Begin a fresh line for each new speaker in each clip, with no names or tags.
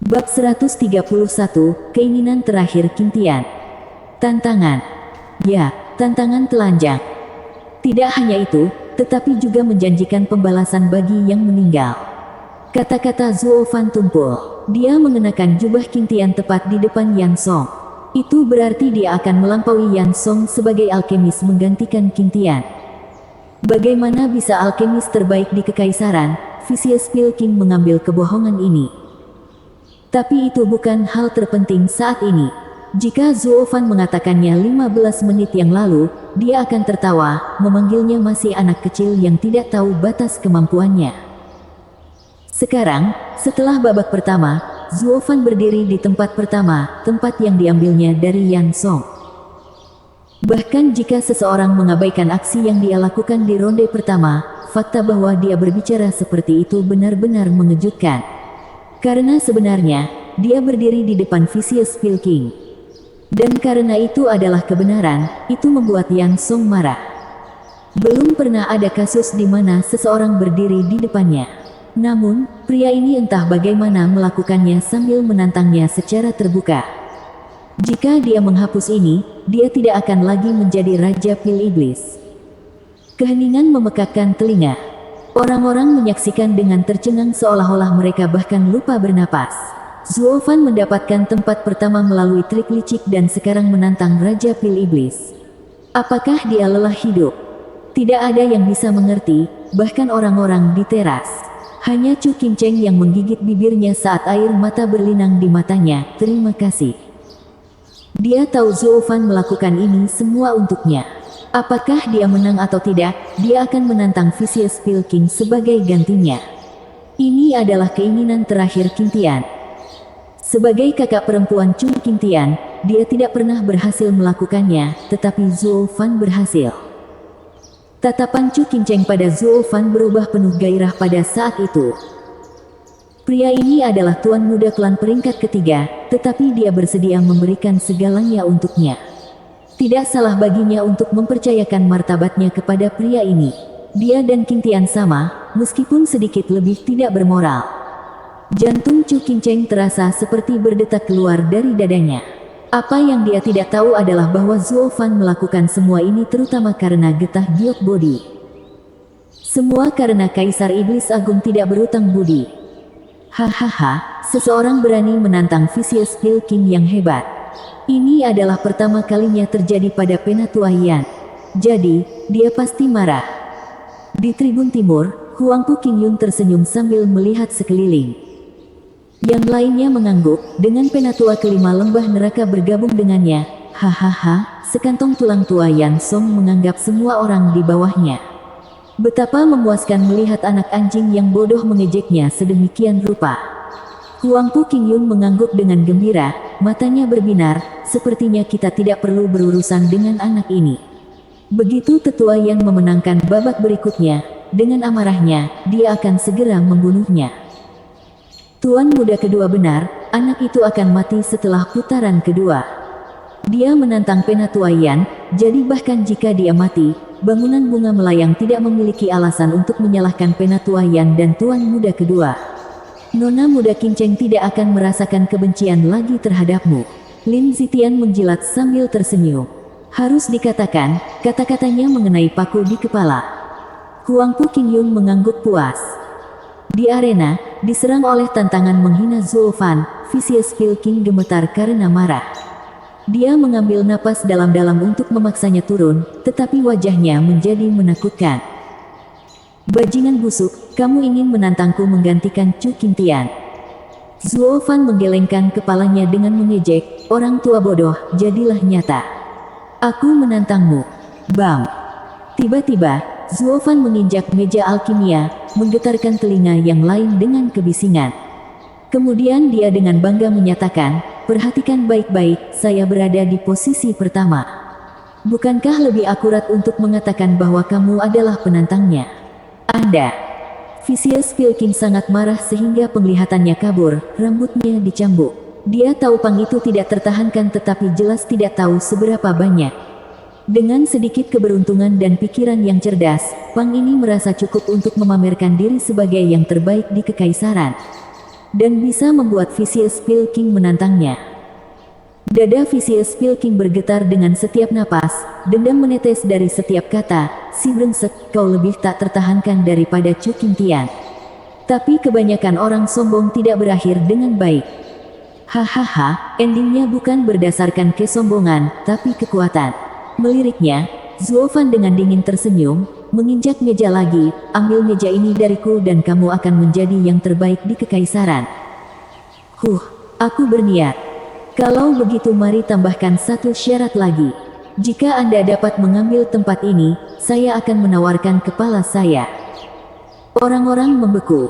Bab 131, Keinginan Terakhir Qing Tian. Tantangan. Ya, tantangan telanjang. Tidak hanya itu, tetapi juga menjanjikan pembalasan bagi yang meninggal. Kata-kata Zuo Fan tumpul. Dia mengenakan jubah Qing Tian tepat di depan Yan Song. Itu berarti dia akan melampaui Yan Song sebagai alkemis menggantikan Qing Tian. Bagaimana bisa alkemis terbaik di Kekaisaran, Vicious Pilking mengambil kebohongan ini? Tapi itu bukan hal terpenting saat ini. Jika Zuo Fan mengatakannya 15 menit yang lalu, dia akan tertawa, memanggilnya masih anak kecil yang tidak tahu batas kemampuannya. Sekarang, setelah babak pertama, Zuo Fan berdiri di tempat pertama, tempat yang diambilnya dari Yan Song. Bahkan jika seseorang mengabaikan aksi yang dia lakukan di ronde pertama, fakta bahwa dia berbicara seperti itu benar-benar mengejutkan. Karena sebenarnya, dia berdiri di depan Vicious Pilking. Dan karena itu adalah kebenaran, itu membuat Yan Song marah. Belum pernah ada kasus di mana seseorang berdiri di depannya. Namun, pria ini entah bagaimana melakukannya sambil menantangnya secara terbuka. Jika dia menghapus ini, dia tidak akan lagi menjadi Raja Pil Iblis. Keheningan memekakkan telinga. Orang-orang menyaksikan dengan tercengang seolah-olah mereka bahkan lupa bernapas. Zuo Fan mendapatkan tempat pertama melalui trik licik dan sekarang menantang Raja Pil Iblis. Apakah dia lelah hidup? Tidak ada yang bisa mengerti, bahkan orang-orang di teras. Hanya Chu Qingcheng yang menggigit bibirnya saat air mata berlinang di matanya. Terima kasih. Dia tahu Zuo Fan melakukan ini semua untuknya. Apakah dia menang atau tidak, dia akan menantang Vicious Pilking sebagai gantinya. Ini adalah keinginan terakhir Qing Tian. Sebagai kakak perempuan Chu Qing Tian, dia tidak pernah berhasil melakukannya, tetapi Zuo Fan berhasil. Tatapan Chu Qingcheng pada Zuo Fan berubah penuh gairah pada saat itu. Pria ini adalah tuan muda klan peringkat ketiga, tetapi dia bersedia memberikan segalanya untuknya. Tidak salah baginya untuk mempercayakan martabatnya kepada pria ini. Dia dan Qing Tian sama, meskipun sedikit lebih tidak bermoral. Jantung Chu Qingcheng terasa seperti berdetak keluar dari dadanya. Apa yang dia tidak tahu adalah bahwa Zuo Fan melakukan semua ini terutama karena getah giok body. Semua karena Kaisar Iblis Agung tidak berutang budi. Hahaha, seseorang berani menantang Vicious Pilking yang hebat. Ini adalah pertama kalinya terjadi pada Penatua Yan. Jadi, dia pasti marah. Di tribun timur, Huangpu Qingyun tersenyum sambil melihat sekeliling. Yang lainnya mengangguk, dengan Penatua kelima lembah neraka bergabung dengannya. Hahaha, sekantong tulang tua Yan Song menganggap semua orang di bawahnya. Betapa memuaskan melihat anak anjing yang bodoh mengejeknya sedemikian rupa. Huangpu Qingyun mengangguk dengan gembira, matanya berbinar, sepertinya kita tidak perlu berurusan dengan anak ini. Begitu tetua yang memenangkan babak berikutnya, dengan amarahnya, dia akan segera membunuhnya. Tuan muda kedua benar, anak itu akan mati setelah putaran kedua. Dia menantang Penatua Yan, jadi bahkan jika dia mati, bangunan bunga melayang tidak memiliki alasan untuk menyalahkan Penatua Yan dan tuan muda kedua. Nona muda Qingcheng tidak akan merasakan kebencian lagi terhadapmu. Lin Zitian menjilat sambil tersenyum. Harus dikatakan, kata-katanya mengenai paku di kepala. Huangpu Qingyun mengangguk puas. Di arena, diserang oleh tantangan menghina Zuo Fan, Vicious Pilking gemetar karena marah. Dia mengambil napas dalam-dalam untuk memaksanya turun, tetapi wajahnya menjadi menakutkan. Bajingan busuk, kamu ingin menantangku menggantikan Chu Qing Tian. Zuo Fan menggelengkan kepalanya dengan mengejek, orang tua bodoh, jadilah nyata. Aku menantangmu. Bam. Tiba-tiba, Zuo Fan menginjak meja alkimia, menggetarkan telinga yang lain dengan kebisingan. Kemudian dia dengan bangga menyatakan, perhatikan baik-baik, saya berada di posisi pertama. Bukankah lebih akurat untuk mengatakan bahwa kamu adalah penantangnya? Anda. Vicious Pilking sangat marah sehingga penglihatannya kabur, rambutnya dicambuk. Dia tahu Pang itu tidak tertahankan tetapi jelas tidak tahu seberapa banyak. Dengan sedikit keberuntungan dan pikiran yang cerdas, Pang ini merasa cukup untuk memamerkan diri sebagai yang terbaik di Kekaisaran. dan bisa membuat Vicious Pilking menantangnya. Dada Vicious Pilking bergetar dengan setiap napas, dendam menetes dari setiap kata. Si brengsek, kau lebih tak tertahankan daripada Chu Qingtian. Tapi kebanyakan orang sombong tidak berakhir dengan baik. Hahaha, endingnya bukan berdasarkan kesombongan, tapi kekuatan. Meliriknya, Zuo Fan dengan dingin tersenyum, menginjak meja lagi. Ambil meja ini dariku dan kamu akan menjadi yang terbaik di kekaisaran. Aku berniat. Kalau begitu mari tambahkan satu syarat lagi. Jika Anda dapat mengambil tempat ini, saya akan menawarkan kepala saya. Orang-orang membeku.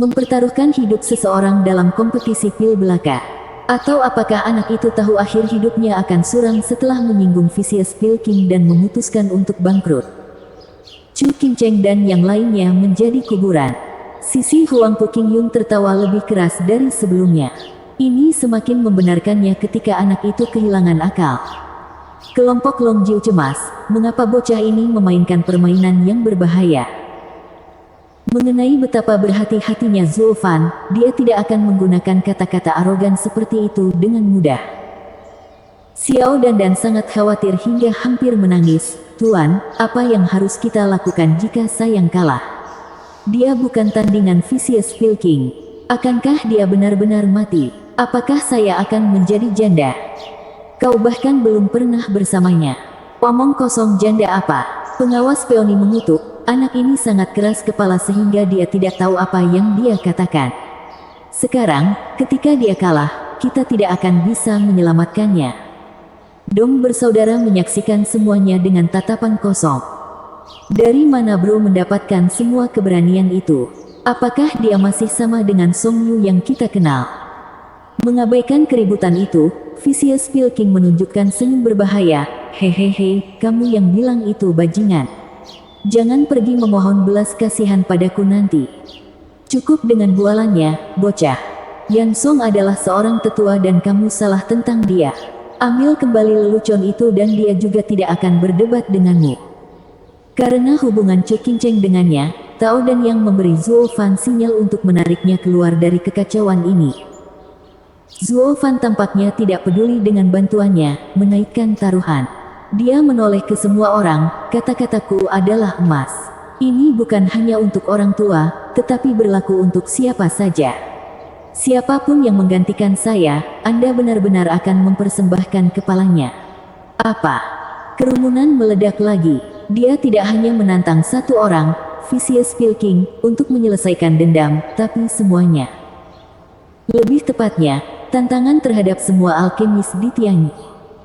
Mempertaruhkan hidup seseorang dalam kompetisi pil belaka. Atau apakah anak itu tahu akhir hidupnya akan suram setelah menyinggung Vicious Pilking dan memutuskan untuk bangkrut? Chu Qingcheng dan yang lainnya menjadi kuburan. Sisi Huang Puqingyun tertawa lebih keras dari sebelumnya. Ini semakin membenarkannya ketika anak itu kehilangan akal. Kelompok Long Jiu cemas, mengapa bocah ini memainkan permainan yang berbahaya. Mengenai betapa berhati-hatinya Zuo Fan, dia tidak akan menggunakan kata-kata arogan seperti itu dengan mudah. Xiao Dan sangat khawatir hingga hampir menangis. Tuan, apa yang harus kita lakukan jika Sayang kalah? Dia bukan tandingan Vicious Pilking. Akankah dia benar-benar mati? Apakah saya akan menjadi janda? Kau bahkan belum pernah bersamanya. Omong kosong, janda apa? Pengawas Peony mengutuk. Anak ini sangat keras kepala sehingga dia tidak tahu apa yang dia katakan. Sekarang, ketika dia kalah, kita tidak akan bisa menyelamatkannya. Dong bersaudara menyaksikan semuanya dengan tatapan kosong. Dari mana bro mendapatkan semua keberanian itu? Apakah dia masih sama dengan Song Yu yang kita kenal? Mengabaikan keributan itu, Vicious Pilking menunjukkan senyum berbahaya. Hehehe, kamu yang bilang itu bajingan. Jangan pergi memohon belas kasihan padaku nanti. Cukup dengan bualannya, bocah. Yan Song adalah seorang tetua dan kamu salah tentang dia. Ambil kembali lelucon itu dan dia juga tidak akan berdebat denganmu. Karena hubungan Chu Qingcheng dengannya, Tao Dan yang memberi Zuo Fan sinyal untuk menariknya keluar dari kekacauan ini. Zuo Fan tampaknya tidak peduli dengan bantuannya, menaikkan taruhan. Dia menoleh ke semua orang, kata-kataku adalah emas. Ini bukan hanya untuk orang tua, tetapi berlaku untuk siapa saja. Siapapun yang menggantikan saya, Anda benar-benar akan mempersembahkan kepalanya. Apa? Kerumunan meledak lagi. Dia tidak hanya menantang satu orang, Vicious Pilking, untuk menyelesaikan dendam, tapi semuanya. Lebih tepatnya, tantangan terhadap semua alkemis di Tianyi.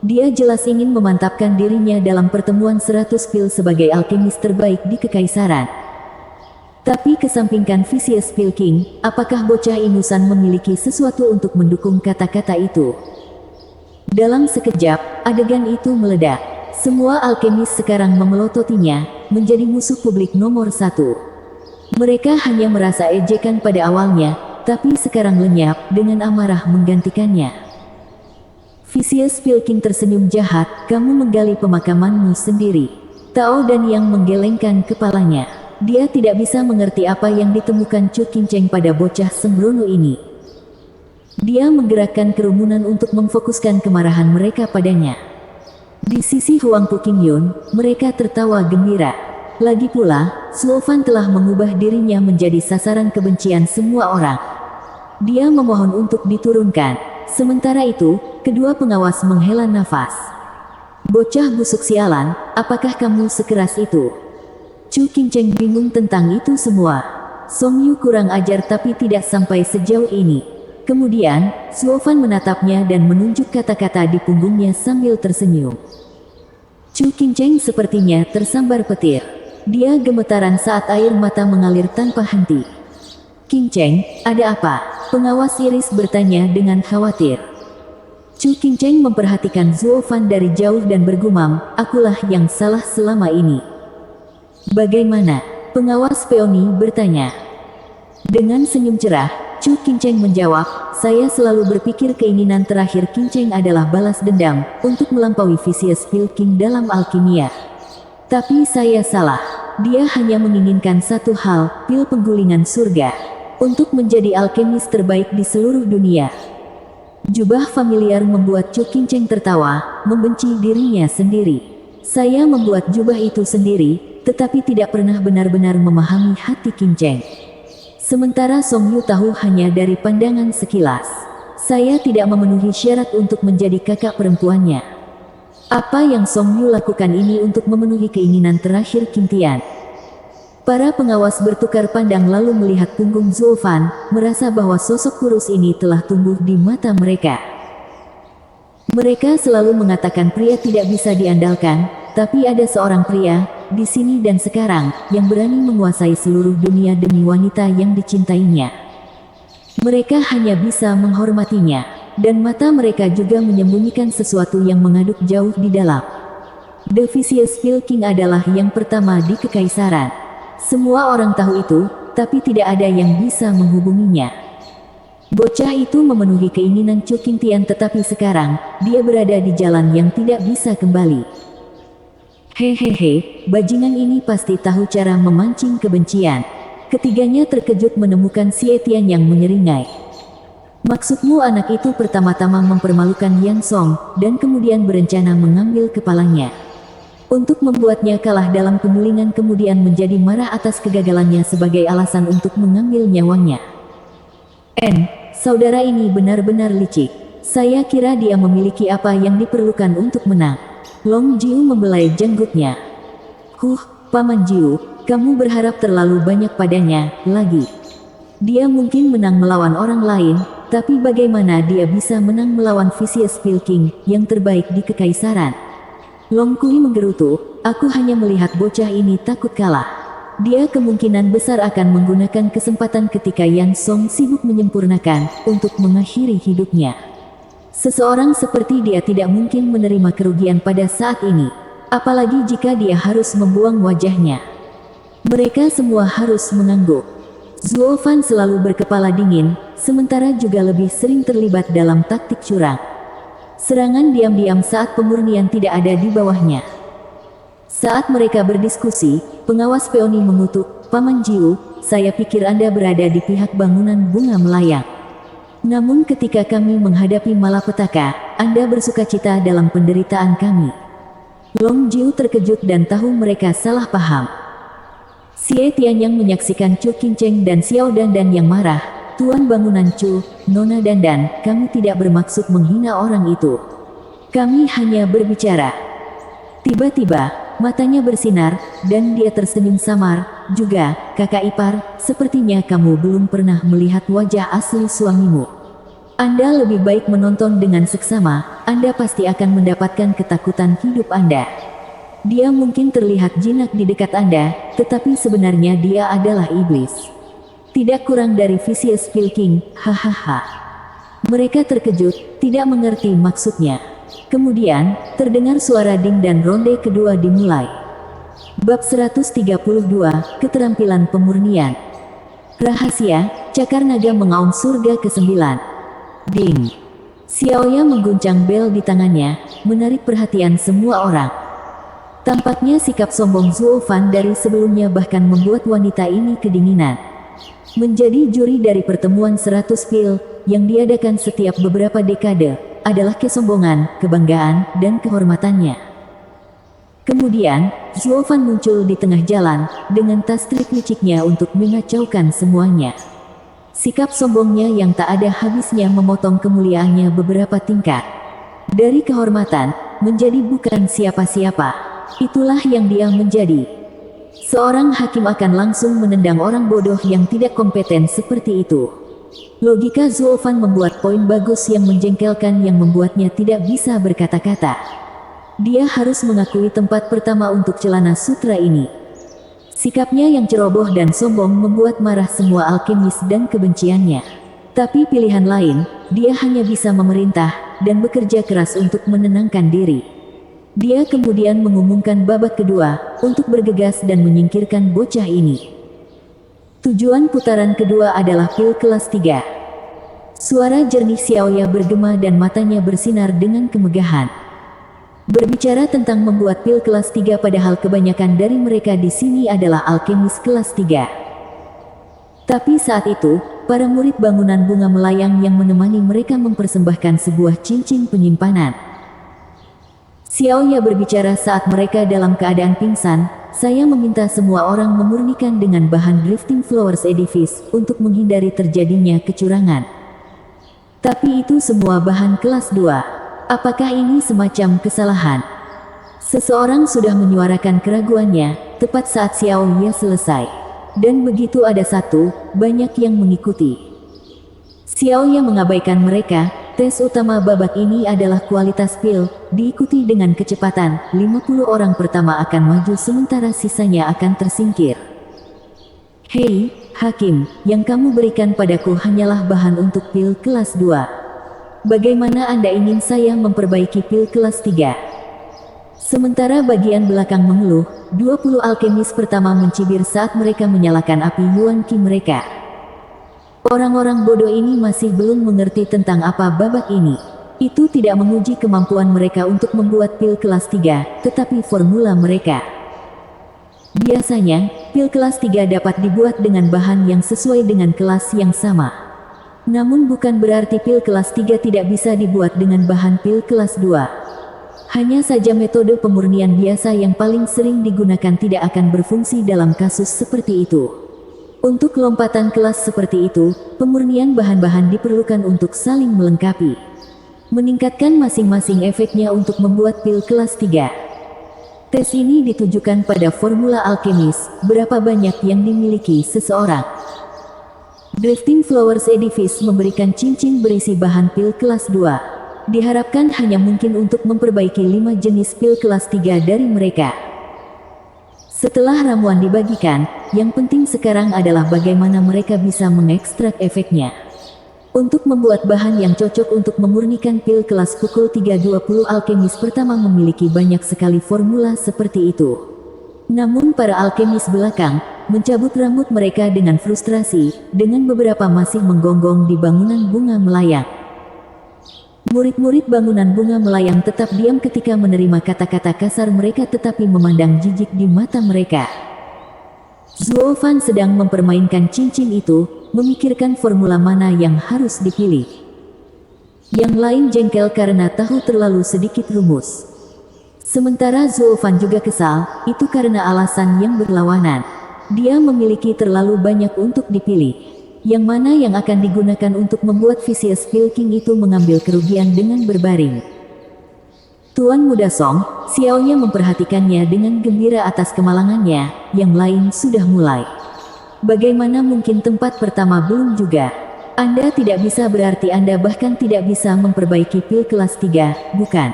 Dia jelas ingin memantapkan dirinya dalam pertemuan 100 pil sebagai alkemis terbaik di kekaisaran. Tapi kesampingkan Vicious Pilking, apakah bocah ingusan memiliki sesuatu untuk mendukung kata-kata itu? Dalam sekejap, adegan itu meledak. Semua alkemis sekarang memelototinya, menjadi musuh publik nomor 1. Mereka hanya merasa ejekan pada awalnya, tapi sekarang lenyap, dengan amarah menggantikannya. Vicious Pilking tersenyum jahat, kamu menggali pemakamanmu sendiri. Tao Dan yang menggelengkan kepalanya. Dia tidak bisa mengerti apa yang ditemukan Chu Qingcheng pada bocah sembrono ini. Dia menggerakkan kerumunan untuk memfokuskan kemarahan mereka padanya. Di sisi Huang Puqingyun, mereka tertawa gembira. Lagi pula, Zuo Fan telah mengubah dirinya menjadi sasaran kebencian semua orang. Dia memohon untuk diturunkan. Sementara itu, kedua pengawas menghela nafas. Bocah busuk sialan, apakah kamu sekeras itu? Chu Qingcheng bingung tentang itu semua. Song Yu kurang ajar tapi tidak sampai sejauh ini. Kemudian, Zuo Fan menatapnya dan menunjuk kata-kata di punggungnya sambil tersenyum. Chu Qingcheng sepertinya tersambar petir. Dia gemetaran saat air mata mengalir tanpa henti. Qingcheng, ada apa? Pengawas iris bertanya dengan khawatir. Chu Qingcheng memperhatikan Zuo Fan dari jauh dan bergumam, akulah yang salah selama ini. Bagaimana? Pengawas Peony bertanya. Dengan senyum cerah, Chu Qingcheng menjawab, saya selalu berpikir keinginan terakhir Qingcheng adalah balas dendam, untuk melampaui Vicious Pilking dalam alkimia. Tapi saya salah. Dia hanya menginginkan satu hal, pil penggulingan surga. untuk menjadi alkemis terbaik di seluruh dunia. Jubah familiar membuat Chu Qingcheng tertawa, membenci dirinya sendiri. Saya membuat jubah itu sendiri, tetapi tidak pernah benar-benar memahami hati Qingcheng. Sementara Song Yu tahu hanya dari pandangan sekilas. Saya tidak memenuhi syarat untuk menjadi kakak perempuannya. Apa yang Song Yu lakukan ini untuk memenuhi keinginan terakhir Qing Tian. Para pengawas bertukar pandang lalu melihat punggung Zuo Fan, merasa bahwa sosok kurus ini telah tumbuh di mata mereka. Mereka selalu mengatakan pria tidak bisa diandalkan, tapi ada seorang pria, di sini dan sekarang, yang berani menguasai seluruh dunia demi wanita yang dicintainya. Mereka hanya bisa menghormatinya, dan mata mereka juga menyembunyikan sesuatu yang mengaduk jauh di dalam. The Vicious King adalah yang pertama di Kekaisaran. Semua orang tahu itu, tapi tidak ada yang bisa menghubunginya. Bocah itu memenuhi keinginan Chu Qingtian, tetapi sekarang, dia berada di jalan yang tidak bisa kembali. Hehehe, bajingan ini pasti tahu cara memancing kebencian. Ketiganya terkejut menemukan Xie Tian yang menyeringai. Maksudmu anak itu pertama-tama mempermalukan Yang Song, dan kemudian berencana mengambil kepalanya. Untuk membuatnya kalah dalam penyulingan kemudian menjadi marah atas kegagalannya sebagai alasan untuk mengambil nyawanya. Saudara ini benar-benar licik. Saya kira dia memiliki apa yang diperlukan untuk menang. Long Jiu membelai janggutnya. Paman Jiu, kamu berharap terlalu banyak padanya, lagi. Dia mungkin menang melawan orang lain, tapi bagaimana dia bisa menang melawan Vicious King, yang terbaik di Kekaisaran? Long Kui menggerutu, aku hanya melihat bocah ini takut kalah. Dia kemungkinan besar akan menggunakan kesempatan ketika Yan Song sibuk menyempurnakan, untuk mengakhiri hidupnya. Seseorang seperti dia tidak mungkin menerima kerugian pada saat ini. Apalagi jika dia harus membuang wajahnya. Mereka semua harus mengangguk. Zuo Fan selalu berkepala dingin, sementara juga lebih sering terlibat dalam taktik curang. Serangan diam-diam saat pemurnian tidak ada di bawahnya. Saat mereka berdiskusi, pengawas Peony mengutuk, Paman Jiu, saya pikir Anda berada di pihak bangunan bunga melayang. Namun ketika kami menghadapi malapetaka, Anda bersukacita dalam penderitaan kami. Long Jiu terkejut dan tahu mereka salah paham. Xie Tian yang menyaksikan Chu Qingcheng dan Xiao Dandan yang marah, Tuan bangunan Chu, Nona Dandan, kami tidak bermaksud menghina orang itu. Kami hanya berbicara. Tiba-tiba, matanya bersinar, dan dia tersenyum samar, juga, kakak ipar, sepertinya kamu belum pernah melihat wajah asli suamimu. Anda lebih baik menonton dengan seksama, Anda pasti akan mendapatkan ketakutan hidup Anda. Dia mungkin terlihat jinak di dekat Anda, tetapi sebenarnya dia adalah iblis. Tidak kurang dari Vicious King, hahaha. Mereka terkejut, tidak mengerti maksudnya. Kemudian, terdengar suara ding dan ronde kedua dimulai. Bab 132, Keterampilan Pemurnian. Rahasia, cakar naga mengaum surga ke-9. Ding. Xiaoya mengguncang bel di tangannya, menarik perhatian semua orang. Tampaknya sikap sombong Zuo Fan dari sebelumnya bahkan membuat wanita ini kedinginan. Menjadi juri dari pertemuan 100 pil, yang diadakan setiap beberapa dekade, adalah kesombongan, kebanggaan, dan kehormatannya. Kemudian, Zuo Fan muncul di tengah jalan, dengan tas trik liciknya untuk mengacaukan semuanya. Sikap sombongnya yang tak ada habisnya memotong kemuliaannya beberapa tingkat. Dari kehormatan, menjadi bukan siapa-siapa. Itulah yang dia menjadi. Seorang hakim akan langsung menendang orang bodoh yang tidak kompeten seperti itu. Logika Zuo Fan membuat poin bagus yang menjengkelkan yang membuatnya tidak bisa berkata-kata. Dia harus mengakui tempat pertama untuk celana sutra ini. Sikapnya yang ceroboh dan sombong membuat marah semua alkemis dan kebenciannya. Tapi pilihan lain, dia hanya bisa memerintah, dan bekerja keras untuk menenangkan diri. Dia kemudian mengumumkan babak kedua, untuk bergegas dan menyingkirkan bocah ini. Tujuan putaran kedua adalah pil kelas 3. Suara jernih Xiaoya bergema dan matanya bersinar dengan kemegahan. Berbicara tentang membuat pil kelas 3 padahal kebanyakan dari mereka di sini adalah alkemis kelas 3. Tapi saat itu, para murid bangunan bunga melayang yang menemani mereka mempersembahkan sebuah cincin penyimpanan. Xiaoya berbicara saat mereka dalam keadaan pingsan, saya meminta semua orang memurnikan dengan bahan Drifting Flowers Edifice untuk menghindari terjadinya kecurangan. Tapi itu semua bahan kelas 2. Apakah ini semacam kesalahan? Seseorang sudah menyuarakan keraguannya, tepat saat Xiaoya selesai. Dan begitu ada satu, banyak yang mengikuti. Xiaoya mengabaikan mereka. Tes utama babak ini adalah kualitas pil, diikuti dengan kecepatan, 50 orang pertama akan maju sementara sisanya akan tersingkir. Hei, Hakim, yang kamu berikan padaku hanyalah bahan untuk pil kelas 2. Bagaimana Anda ingin saya memperbaiki pil kelas 3? Sementara bagian belakang mengeluh, 20 alkemis pertama mencibir saat mereka menyalakan api Yuan Qi mereka. Orang-orang bodoh ini masih belum mengerti tentang apa babak ini. Itu tidak menguji kemampuan mereka untuk membuat pil kelas 3, tetapi formula mereka. Biasanya, pil kelas 3 dapat dibuat dengan bahan yang sesuai dengan kelas yang sama. Namun bukan berarti pil kelas 3 tidak bisa dibuat dengan bahan pil kelas 2. Hanya saja metode pemurnian biasa yang paling sering digunakan tidak akan berfungsi dalam kasus seperti itu. Untuk lompatan kelas seperti itu, pemurnian bahan-bahan diperlukan untuk saling melengkapi. Meningkatkan masing-masing efeknya untuk membuat pil kelas 3. Tes ini ditujukan pada formula alkemis, berapa banyak yang dimiliki seseorang. Drifting Flowers Edifice memberikan cincin berisi bahan pil kelas 2. Diharapkan hanya mungkin untuk memperbaiki 5 jenis pil kelas 3 dari mereka. Setelah ramuan dibagikan, yang penting sekarang adalah bagaimana mereka bisa mengekstrak efeknya. Untuk membuat bahan yang cocok untuk memurnikan pil kelas pukul 3.20 alkemis pertama memiliki banyak sekali formula seperti itu. Namun para alkemis belakang, mencabut rambut mereka dengan frustrasi, dengan beberapa masih menggonggong di bangunan bunga melayang. Murid-murid bangunan bunga melayang tetap diam ketika menerima kata-kata kasar mereka tetapi memandang jijik di mata mereka. Zuo Fan sedang mempermainkan cincin itu, memikirkan formula mana yang harus dipilih. Yang lain jengkel karena tahu terlalu sedikit rumus. Sementara Zuo Fan juga kesal, itu karena alasan yang berlawanan. Dia memiliki terlalu banyak untuk dipilih. Yang mana yang akan digunakan untuk membuat Vicious Pil King itu mengambil kerugian dengan berbaring. Tuan Muda Song, Xiaoya memperhatikannya dengan gembira atas kemalangannya, yang lain sudah mulai. Bagaimana mungkin tempat pertama belum juga? Anda tidak bisa berarti Anda bahkan tidak bisa memperbaiki pil kelas 3, bukan?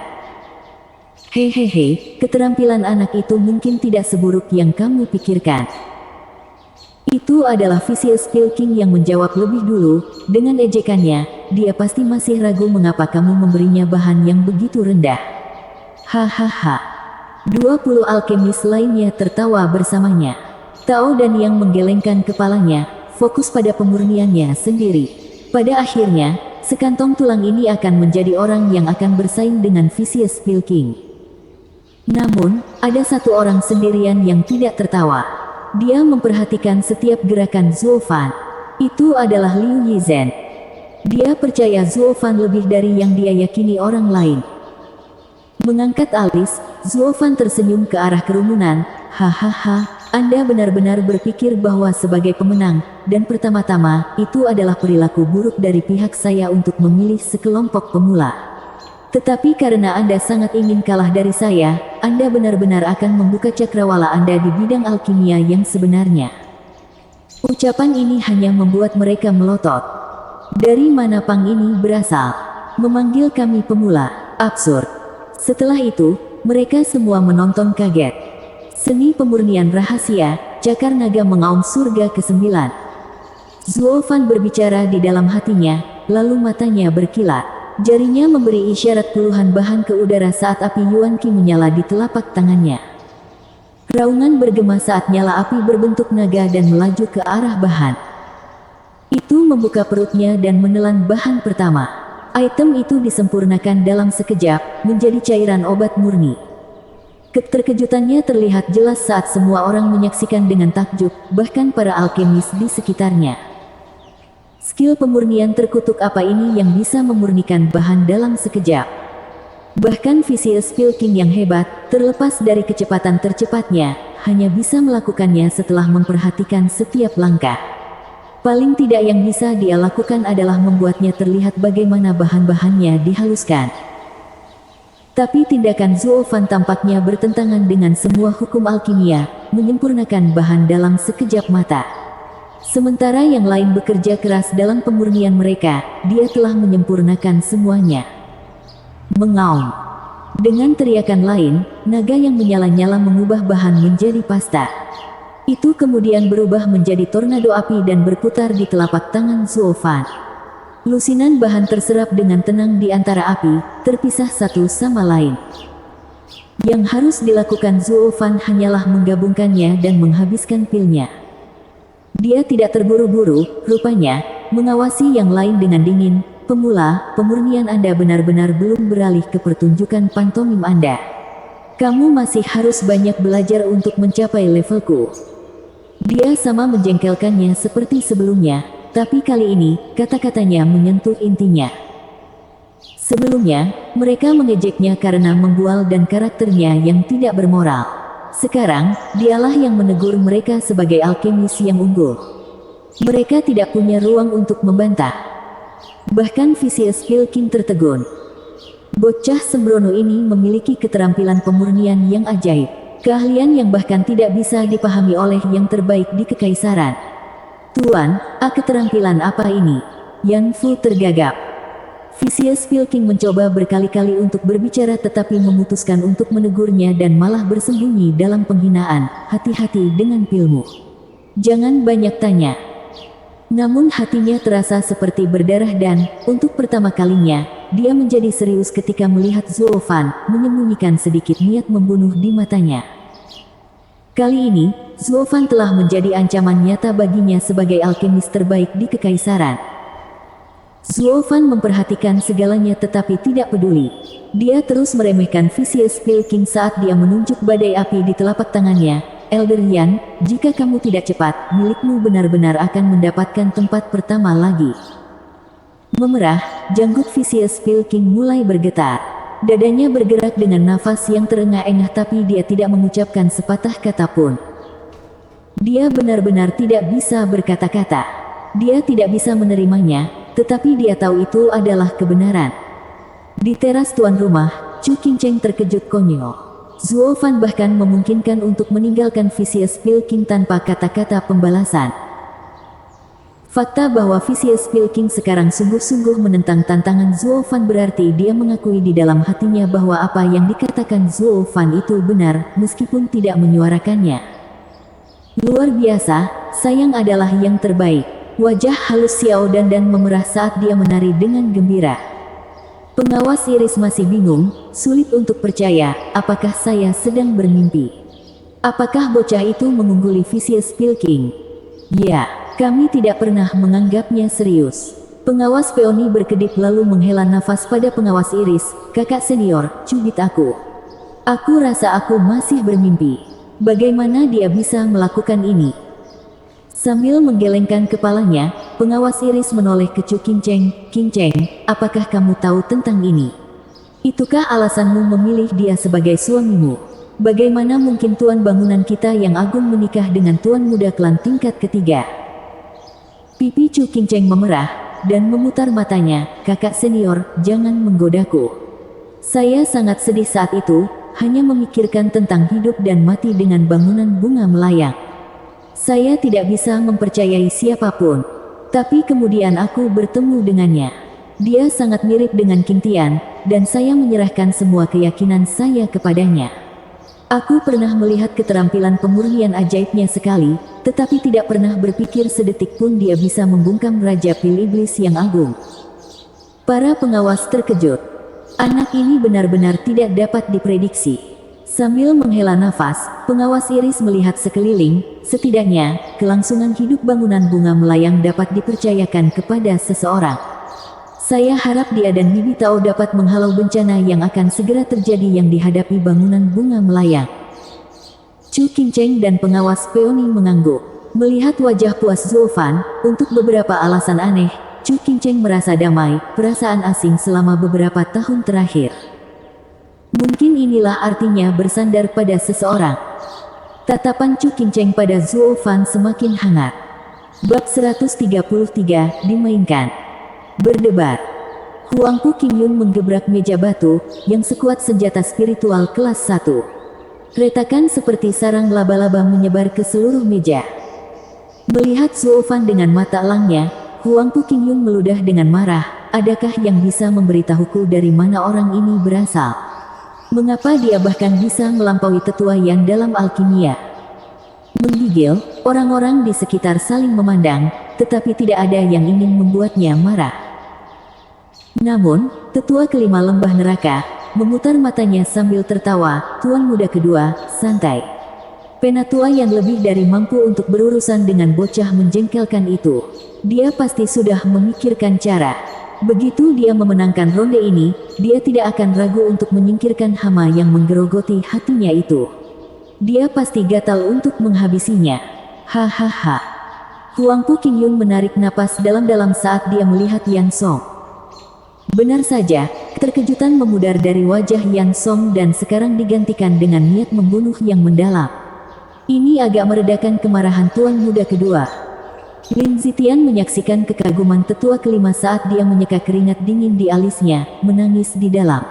Hehehe, keterampilan anak itu mungkin tidak seburuk yang kamu pikirkan. Itu adalah Vicious Pil King yang menjawab lebih dulu, dengan ejekannya, dia pasti masih ragu mengapa kamu memberinya bahan yang begitu rendah. Hahaha. 20 alkemis lainnya tertawa bersamanya. Tao dan Yang menggelengkan kepalanya, fokus pada pemurniannya sendiri. Pada akhirnya, sekantong tulang ini akan menjadi orang yang akan bersaing dengan Vicious Pil King. Namun, ada satu orang sendirian yang tidak tertawa. Dia memperhatikan setiap gerakan Zuo Fan. Itu adalah Liu Yizhen. Dia percaya Zuo Fan lebih dari yang dia yakini orang lain. Mengangkat alis, Zuo Fan tersenyum ke arah kerumunan. Hahaha, Anda benar-benar berpikir bahwa sebagai pemenang, dan pertama-tama, itu adalah perilaku buruk dari pihak saya untuk memilih sekelompok pemula. Tetapi karena Anda sangat ingin kalah dari saya, Anda benar-benar akan membuka cakrawala Anda di bidang alkimia yang sebenarnya. Ucapan ini hanya membuat mereka melotot. Dari mana pang ini berasal? Memanggil kami pemula, absurd. Setelah itu, mereka semua menonton kaget. Seni pemurnian rahasia, cakar naga mengaum surga ke-9. Zuo Fan berbicara di dalam hatinya, lalu matanya berkilat. Jarinya memberi isyarat puluhan bahan ke udara saat api Yuan Qi menyala di telapak tangannya. Raungan bergema saat nyala api berbentuk naga dan melaju ke arah bahan. Itu membuka perutnya dan menelan bahan pertama. Item itu disempurnakan dalam sekejap, menjadi cairan obat murni. Keterkejutannya terlihat jelas saat semua orang menyaksikan dengan takjub, bahkan para alkemis di sekitarnya. Skill pemurnian terkutuk apa ini yang bisa memurnikan bahan dalam sekejap? Bahkan Vicious Pilking yang hebat, terlepas dari kecepatan tercepatnya, hanya bisa melakukannya setelah memperhatikan setiap langkah. Paling tidak yang bisa dia lakukan adalah membuatnya terlihat bagaimana bahan-bahannya dihaluskan. Tapi tindakan Zuo Fan tampaknya bertentangan dengan semua hukum alkimia, menyempurnakan bahan dalam sekejap mata. Sementara yang lain bekerja keras dalam pemurnian mereka, dia telah menyempurnakan semuanya. Mengaum. Dengan teriakan lain, naga yang menyala-nyala mengubah bahan menjadi pasta. Itu kemudian berubah menjadi tornado api dan berputar di telapak tangan Zuo Fan. Lusinan bahan terserap dengan tenang di antara api, terpisah satu sama lain. Yang harus dilakukan Zuo Fan hanyalah menggabungkannya dan menghabiskan pilnya. Dia tidak terburu-buru, rupanya, mengawasi yang lain dengan dingin. Pemula, pemurnian Anda benar-benar belum beralih ke pertunjukan pantomim Anda. Kamu masih harus banyak belajar untuk mencapai levelku. Dia sama menjengkelkannya seperti sebelumnya, tapi kali ini, kata-katanya menyentuh intinya. Sebelumnya, mereka mengejeknya karena membual dan karakternya yang tidak bermoral. Sekarang, dialah yang menegur mereka sebagai alkemis yang unggul. Mereka tidak punya ruang untuk membantah. Bahkan Vicious Pilking tertegun. Bocah sembrono ini memiliki keterampilan pemurnian yang ajaib. Keahlian yang bahkan tidak bisa dipahami oleh yang terbaik di Kekaisaran. Tuan, keterampilan apa ini? Yan Fu tergagap. Vicious Pilking mencoba berkali-kali untuk berbicara tetapi memutuskan untuk menegurnya dan malah bersembunyi dalam penghinaan. Hati-hati dengan pilmu. Jangan banyak tanya. Namun hatinya terasa seperti berdarah dan, untuk pertama kalinya, dia menjadi serius ketika melihat Zuo Fan menyembunyikan sedikit niat membunuh di matanya. Kali ini, Zuo Fan telah menjadi ancaman nyata baginya sebagai alkemis terbaik di Kekaisaran. Zuo Fan memperhatikan segalanya tetapi tidak peduli. Dia terus meremehkan Vicious Pilking saat dia menunjuk badai api di telapak tangannya. Elder Yan, jika kamu tidak cepat, milikmu benar-benar akan mendapatkan tempat pertama lagi. Memerah, janggut Vicious Pilking mulai bergetar. Dadanya bergerak dengan nafas yang terengah-engah tapi dia tidak mengucapkan sepatah kata pun. Dia benar-benar tidak bisa berkata-kata. Dia tidak bisa menerimanya, tetapi dia tahu itu adalah kebenaran. Di teras tuan rumah, Chu Qingcheng terkejut konyol. Zuo Fan bahkan memungkinkan untuk meninggalkan Vicious Pilking tanpa kata-kata pembalasan. Fakta bahwa Vicious Pilking sekarang sungguh-sungguh menentang tantangan Zuo Fan berarti dia mengakui di dalam hatinya bahwa apa yang dikatakan Zuo Fan itu benar, meskipun tidak menyuarakannya. Luar biasa, sayang adalah yang terbaik. Wajah halus Xiao Dan memerah saat dia menari dengan gembira. Pengawas Iris masih bingung, sulit untuk percaya, apakah saya sedang bermimpi? Apakah bocah itu mengungguli Vicious Pilking? Ya, kami tidak pernah menganggapnya serius. Pengawas Peony berkedip lalu menghela nafas pada pengawas Iris, kakak senior, cubit aku. Aku rasa aku masih bermimpi. Bagaimana dia bisa melakukan ini? Sambil menggelengkan kepalanya, pengawas Iris menoleh ke Chu Qingcheng. Qingcheng, apakah kamu tahu tentang ini? Itukah alasanmu memilih dia sebagai suamimu? Bagaimana mungkin tuan bangunan kita yang agung menikah dengan tuan muda klan tingkat ketiga? Pipi Chu Qingcheng memerah, dan memutar matanya, kakak senior, jangan menggodaku. Saya sangat sedih saat itu, hanya memikirkan tentang hidup dan mati dengan bangunan bunga melayang. Saya tidak bisa mempercayai siapapun. Tapi kemudian aku bertemu dengannya. Dia sangat mirip dengan Qing Tian, dan saya menyerahkan semua keyakinan saya kepadanya. Aku pernah melihat keterampilan pemurnian ajaibnya sekali, tetapi tidak pernah berpikir sedetik pun dia bisa membungkam Raja Pil Iblis yang agung. Para pengawas terkejut. Anak ini benar-benar tidak dapat diprediksi. Sambil menghela nafas, pengawas Iris melihat sekeliling, setidaknya, kelangsungan hidup bangunan bunga melayang dapat dipercayakan kepada seseorang. Saya harap dia dan Bibi Tao dapat menghalau bencana yang akan segera terjadi yang dihadapi bangunan bunga melayang. Chu Qingcheng dan pengawas Peony mengangguk. Melihat wajah puas Zuofan, untuk beberapa alasan aneh, Chu Qingcheng merasa damai, perasaan asing selama beberapa tahun terakhir. Mungkin inilah artinya bersandar pada seseorang. Tatapan Chu Qingcheng pada Zuofan semakin hangat. Bab 133 dimainkan. Berdebar. Huangpu Qingyun menggebrak meja batu, yang sekuat senjata spiritual kelas 1. Retakan seperti sarang laba-laba menyebar ke seluruh meja. Melihat Zuofan dengan mata elangnya, Huangpu Qingyun meludah dengan marah. Adakah yang bisa memberitahuku dari mana orang ini berasal? Mengapa dia bahkan bisa melampaui tetua yang dalam alkimia? Menggigil, orang-orang di sekitar saling memandang, tetapi tidak ada yang ingin membuatnya marah. Namun, tetua kelima lembah neraka, memutar matanya sambil tertawa. Tuan muda kedua, santai. Penatua yang lebih dari mampu untuk berurusan dengan bocah menjengkelkan itu. Dia pasti sudah memikirkan cara. Begitu dia memenangkan ronde ini, dia tidak akan ragu untuk menyingkirkan hama yang menggerogoti hatinya itu. Dia pasti gatal untuk menghabisinya. Hahaha. Huangpu Qingyun menarik napas dalam-dalam saat dia melihat Yan Song. Benar saja, keterkejutan memudar dari wajah Yan Song dan sekarang digantikan dengan niat membunuh yang mendalam. Ini agak meredakan kemarahan tuan muda kedua. Lin Zitian menyaksikan kekaguman tetua kelima saat dia menyeka keringat dingin di alisnya, menangis di dalam.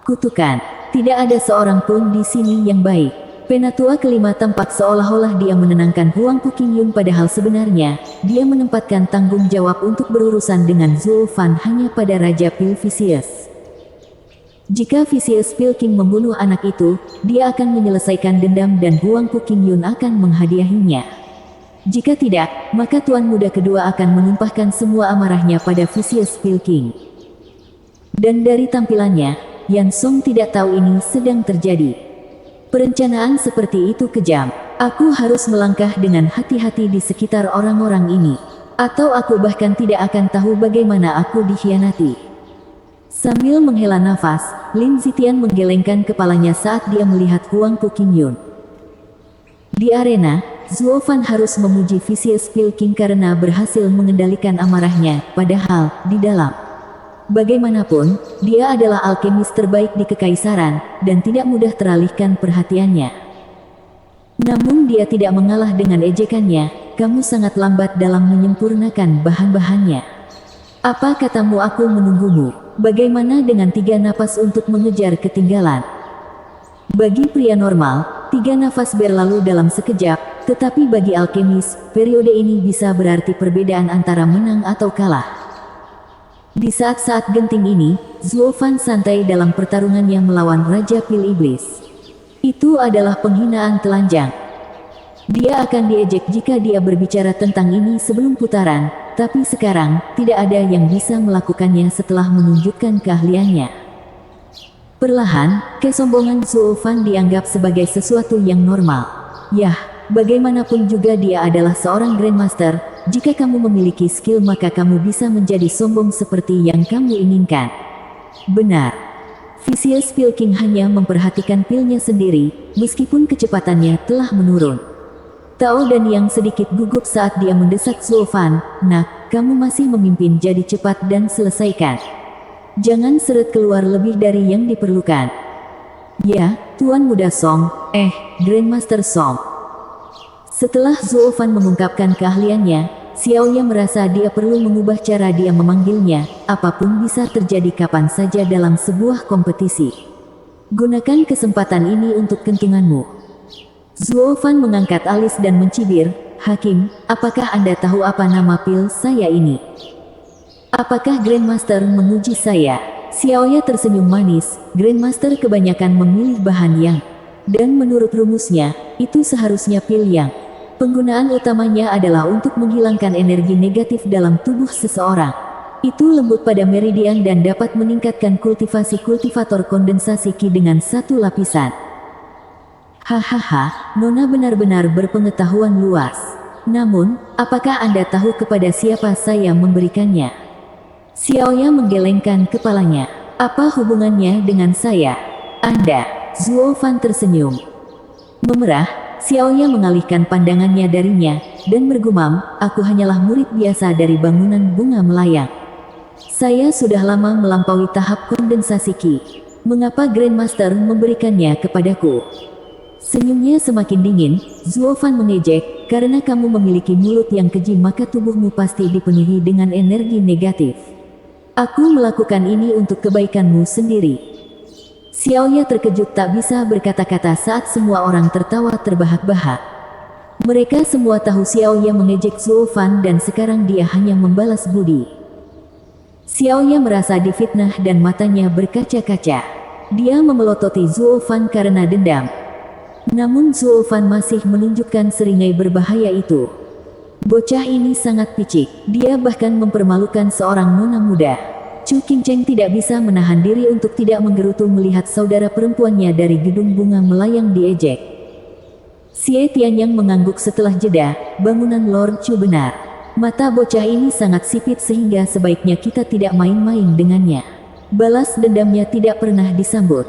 Kutukan, tidak ada seorang pun di sini yang baik. Penatua kelima tampak seolah-olah dia menenangkan Huangpu Qingyun, padahal sebenarnya, dia menempatkan tanggung jawab untuk berurusan dengan Zuofan hanya pada Raja Pil Vicious. Jika Vicious Pil King membunuh anak itu, dia akan menyelesaikan dendam dan Huangpu Qingyun akan menghadiahinya. Jika tidak, maka tuan muda kedua akan menumpahkan semua amarahnya pada Vicious Pil King. Dan dari tampilannya, Yan Song tidak tahu ini sedang terjadi. Perencanaan seperti itu kejam. Aku harus melangkah dengan hati-hati di sekitar orang-orang ini. Atau aku bahkan tidak akan tahu bagaimana aku dikhianati. Sambil menghela nafas, Lin Zitian menggelengkan kepalanya saat dia melihat Huangpu Qingyun. Di arena, Zuofan harus memuji Vicious Pil King karena berhasil mengendalikan amarahnya, padahal, di dalam. Bagaimanapun, dia adalah alkemis terbaik di Kekaisaran, dan tidak mudah teralihkan perhatiannya. Namun dia tidak mengalah dengan ejekannya, kamu sangat lambat dalam menyempurnakan bahan-bahannya. Apa katamu aku menunggumu? Bagaimana dengan 3 napas untuk mengejar ketinggalan? Bagi pria normal, 3 nafas berlalu dalam sekejap, tetapi bagi alkemis, periode ini bisa berarti perbedaan antara menang atau kalah. Di saat-saat genting ini, Zuofan santai dalam pertarungannya melawan Raja Pil Iblis. Itu adalah penghinaan telanjang. Dia akan diejek jika dia berbicara tentang ini sebelum putaran, tapi sekarang, tidak ada yang bisa melakukannya setelah menunjukkan keahliannya. Perlahan, kesombongan Zuofan dianggap sebagai sesuatu yang normal. Yah, bagaimanapun juga dia adalah seorang Grandmaster. Jika kamu memiliki skill maka kamu bisa menjadi sombong seperti yang kamu inginkan. Benar. Vicious Pil King hanya memperhatikan pilnya sendiri, meskipun kecepatannya telah menurun. Tao dan Yang sedikit gugup saat dia mendesak Zuofan, "Nak, kamu masih memimpin, jadi cepat dan selesaikan. Jangan seret keluar lebih dari yang diperlukan." "Ya, Tuan Muda Song, Grandmaster Song." Setelah Zuofan mengungkapkan keahliannya, Xiaoya merasa dia perlu mengubah cara dia memanggilnya. Apapun bisa terjadi kapan saja dalam sebuah kompetisi. Gunakan kesempatan ini untuk kentunganmu. Zuofan mengangkat alis dan mencibir, "Hakim, apakah Anda tahu apa nama pil saya ini? Apakah Grandmaster menguji saya?" Xiaoya tersenyum manis. Grandmaster kebanyakan memilih bahan yang, dan menurut rumusnya, itu seharusnya pil yang. Penggunaan utamanya adalah untuk menghilangkan energi negatif dalam tubuh seseorang. Itu lembut pada meridian dan dapat meningkatkan kultivasi kultivator kondensasi Qi dengan 1 lapisan. Hahaha, Nona benar-benar berpengetahuan luas. Namun, apakah Anda tahu kepada siapa saya memberikannya? Xiaoya menggelengkan kepalanya. Apa hubungannya dengan saya? Anda? Zuofan tersenyum. Memerah, Xiaoya mengalihkan pandangannya darinya, dan bergumam, aku hanyalah murid biasa dari bangunan bunga melayang. Saya sudah lama melampaui tahap kondensasi Qi. Mengapa Grandmaster memberikannya kepadaku? Senyumnya semakin dingin, Zuofan mengejek, karena kamu memiliki mulut yang keji maka tubuhmu pasti dipenuhi dengan energi negatif. Aku melakukan ini untuk kebaikanmu sendiri. Xiaoya terkejut tak bisa berkata-kata saat semua orang tertawa terbahak-bahak. Mereka semua tahu Xiaoya mengejek Zuofan dan sekarang dia hanya membalas budi. Xiaoya merasa difitnah dan matanya berkaca-kaca. Dia memelototi Zuofan karena dendam. Namun Zuofan masih menunjukkan seringai berbahaya itu. Bocah ini sangat picik, dia bahkan mempermalukan seorang nona muda. Chu Qingcheng tidak bisa menahan diri untuk tidak menggerutu melihat saudara perempuannya dari gedung bunga melayang diejek. Xie Tianyang mengangguk setelah jeda, bangunan Lord Chu benar. Mata bocah ini sangat sipit sehingga sebaiknya kita tidak main-main dengannya. Balas dendamnya tidak pernah disambut.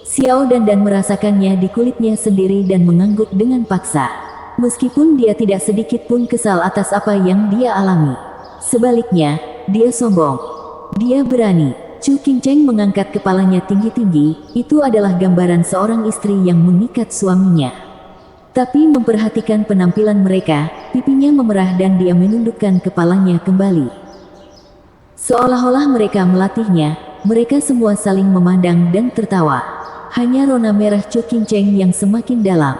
Xiao Dan merasakannya di kulitnya sendiri dan mengangguk dengan paksa. Meskipun dia tidak sedikit pun kesal atas apa yang dia alami. Sebaliknya, dia sombong. Dia berani. Chu Qingcheng mengangkat kepalanya tinggi-tinggi, itu adalah gambaran seorang istri yang mengikat suaminya. Tapi memperhatikan penampilan mereka, pipinya memerah dan dia menundukkan kepalanya kembali. Seolah-olah mereka melatihnya, mereka semua saling memandang dan tertawa. Hanya rona merah Chu Qingcheng yang semakin dalam.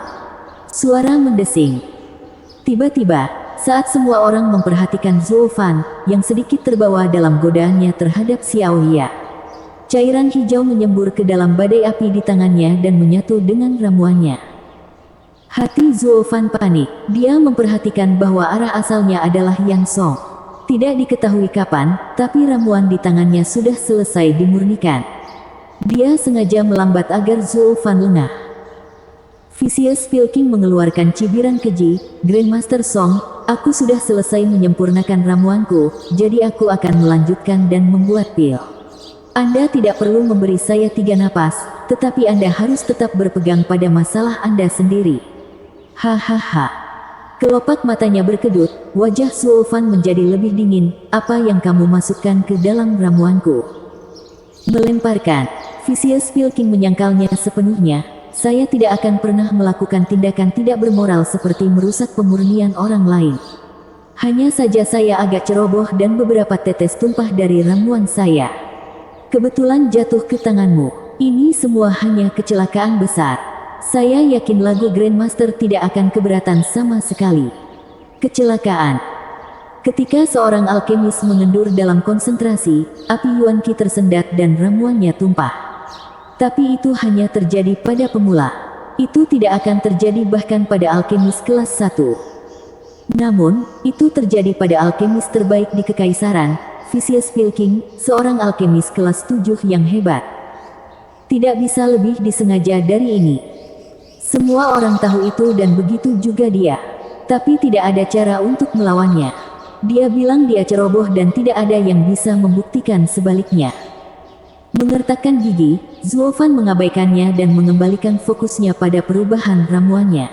Suara mendesing. Tiba-tiba, saat semua orang memperhatikan Zuofan, yang sedikit terbawa dalam godaannya terhadap Xiaoya. Cairan hijau menyembur ke dalam badai api di tangannya dan menyatu dengan ramuannya. Hati Zuofan panik, dia memperhatikan bahwa arah asalnya adalah Yang Song. Tidak diketahui kapan, tapi ramuan di tangannya sudah selesai dimurnikan. Dia sengaja melambat agar Zuofan lengah. Vicious Pilking mengeluarkan cibiran keji, Grandmaster Song, aku sudah selesai menyempurnakan ramuanku, jadi aku akan melanjutkan dan membuat pil. Anda tidak perlu memberi saya 3 napas, tetapi Anda harus tetap berpegang pada masalah Anda sendiri. Hahaha. Kelopak matanya berkedut, wajah Zuofan menjadi lebih dingin, apa yang kamu masukkan ke dalam ramuanku? Melemparkan. Vicious Pilking menyangkalnya sepenuhnya, saya tidak akan pernah melakukan tindakan tidak bermoral seperti merusak pemurnian orang lain. Hanya saja saya agak ceroboh dan beberapa tetes tumpah dari ramuan saya. Kebetulan jatuh ke tanganmu. Ini semua hanya kecelakaan besar. Saya yakin lagu Grandmaster tidak akan keberatan sama sekali. Kecelakaan. Ketika seorang alkemis mengendur dalam konsentrasi, api Yuan Qi tersendat dan ramuannya tumpah. Tapi itu hanya terjadi pada pemula. Itu tidak akan terjadi bahkan pada alkemis kelas 1. Namun, itu terjadi pada alkemis terbaik di Kekaisaran, Vicious Pilking, seorang alkemis kelas 7 yang hebat. Tidak bisa lebih disengaja dari ini. Semua orang tahu itu dan begitu juga dia. Tapi tidak ada cara untuk melawannya. Dia bilang dia ceroboh dan tidak ada yang bisa membuktikan sebaliknya. Mengertakkan gigi, Zuofan mengabaikannya dan mengembalikan fokusnya pada perubahan ramuannya.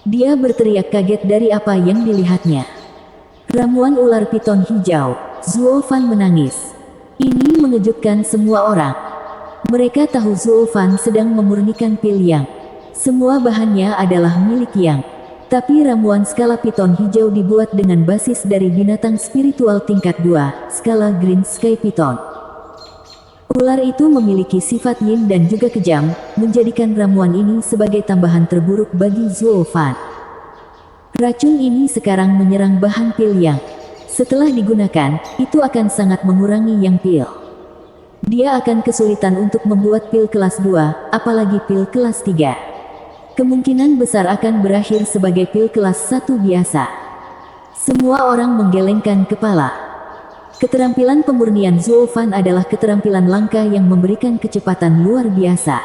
Dia berteriak kaget dari apa yang dilihatnya. Ramuan ular piton hijau. Zuofan menangis. Ini mengejutkan semua orang. Mereka tahu Zuofan sedang memurnikan pil yang semua bahannya adalah milik Yang. Tapi ramuan skala piton hijau dibuat dengan basis dari binatang spiritual tingkat 2, skala Green Sky Piton. Ular itu memiliki sifat yin dan juga kejam, menjadikan ramuan ini sebagai tambahan terburuk bagi Zuofan. Racun ini sekarang menyerang bahan pil Yang. Setelah digunakan, itu akan sangat mengurangi Yang pil. Dia akan kesulitan untuk membuat pil kelas 2, apalagi pil kelas 3. Kemungkinan besar akan berakhir sebagai pil kelas 1 biasa. Semua orang menggelengkan kepala. Keterampilan pemurnian Zuofan adalah keterampilan langka yang memberikan kecepatan luar biasa.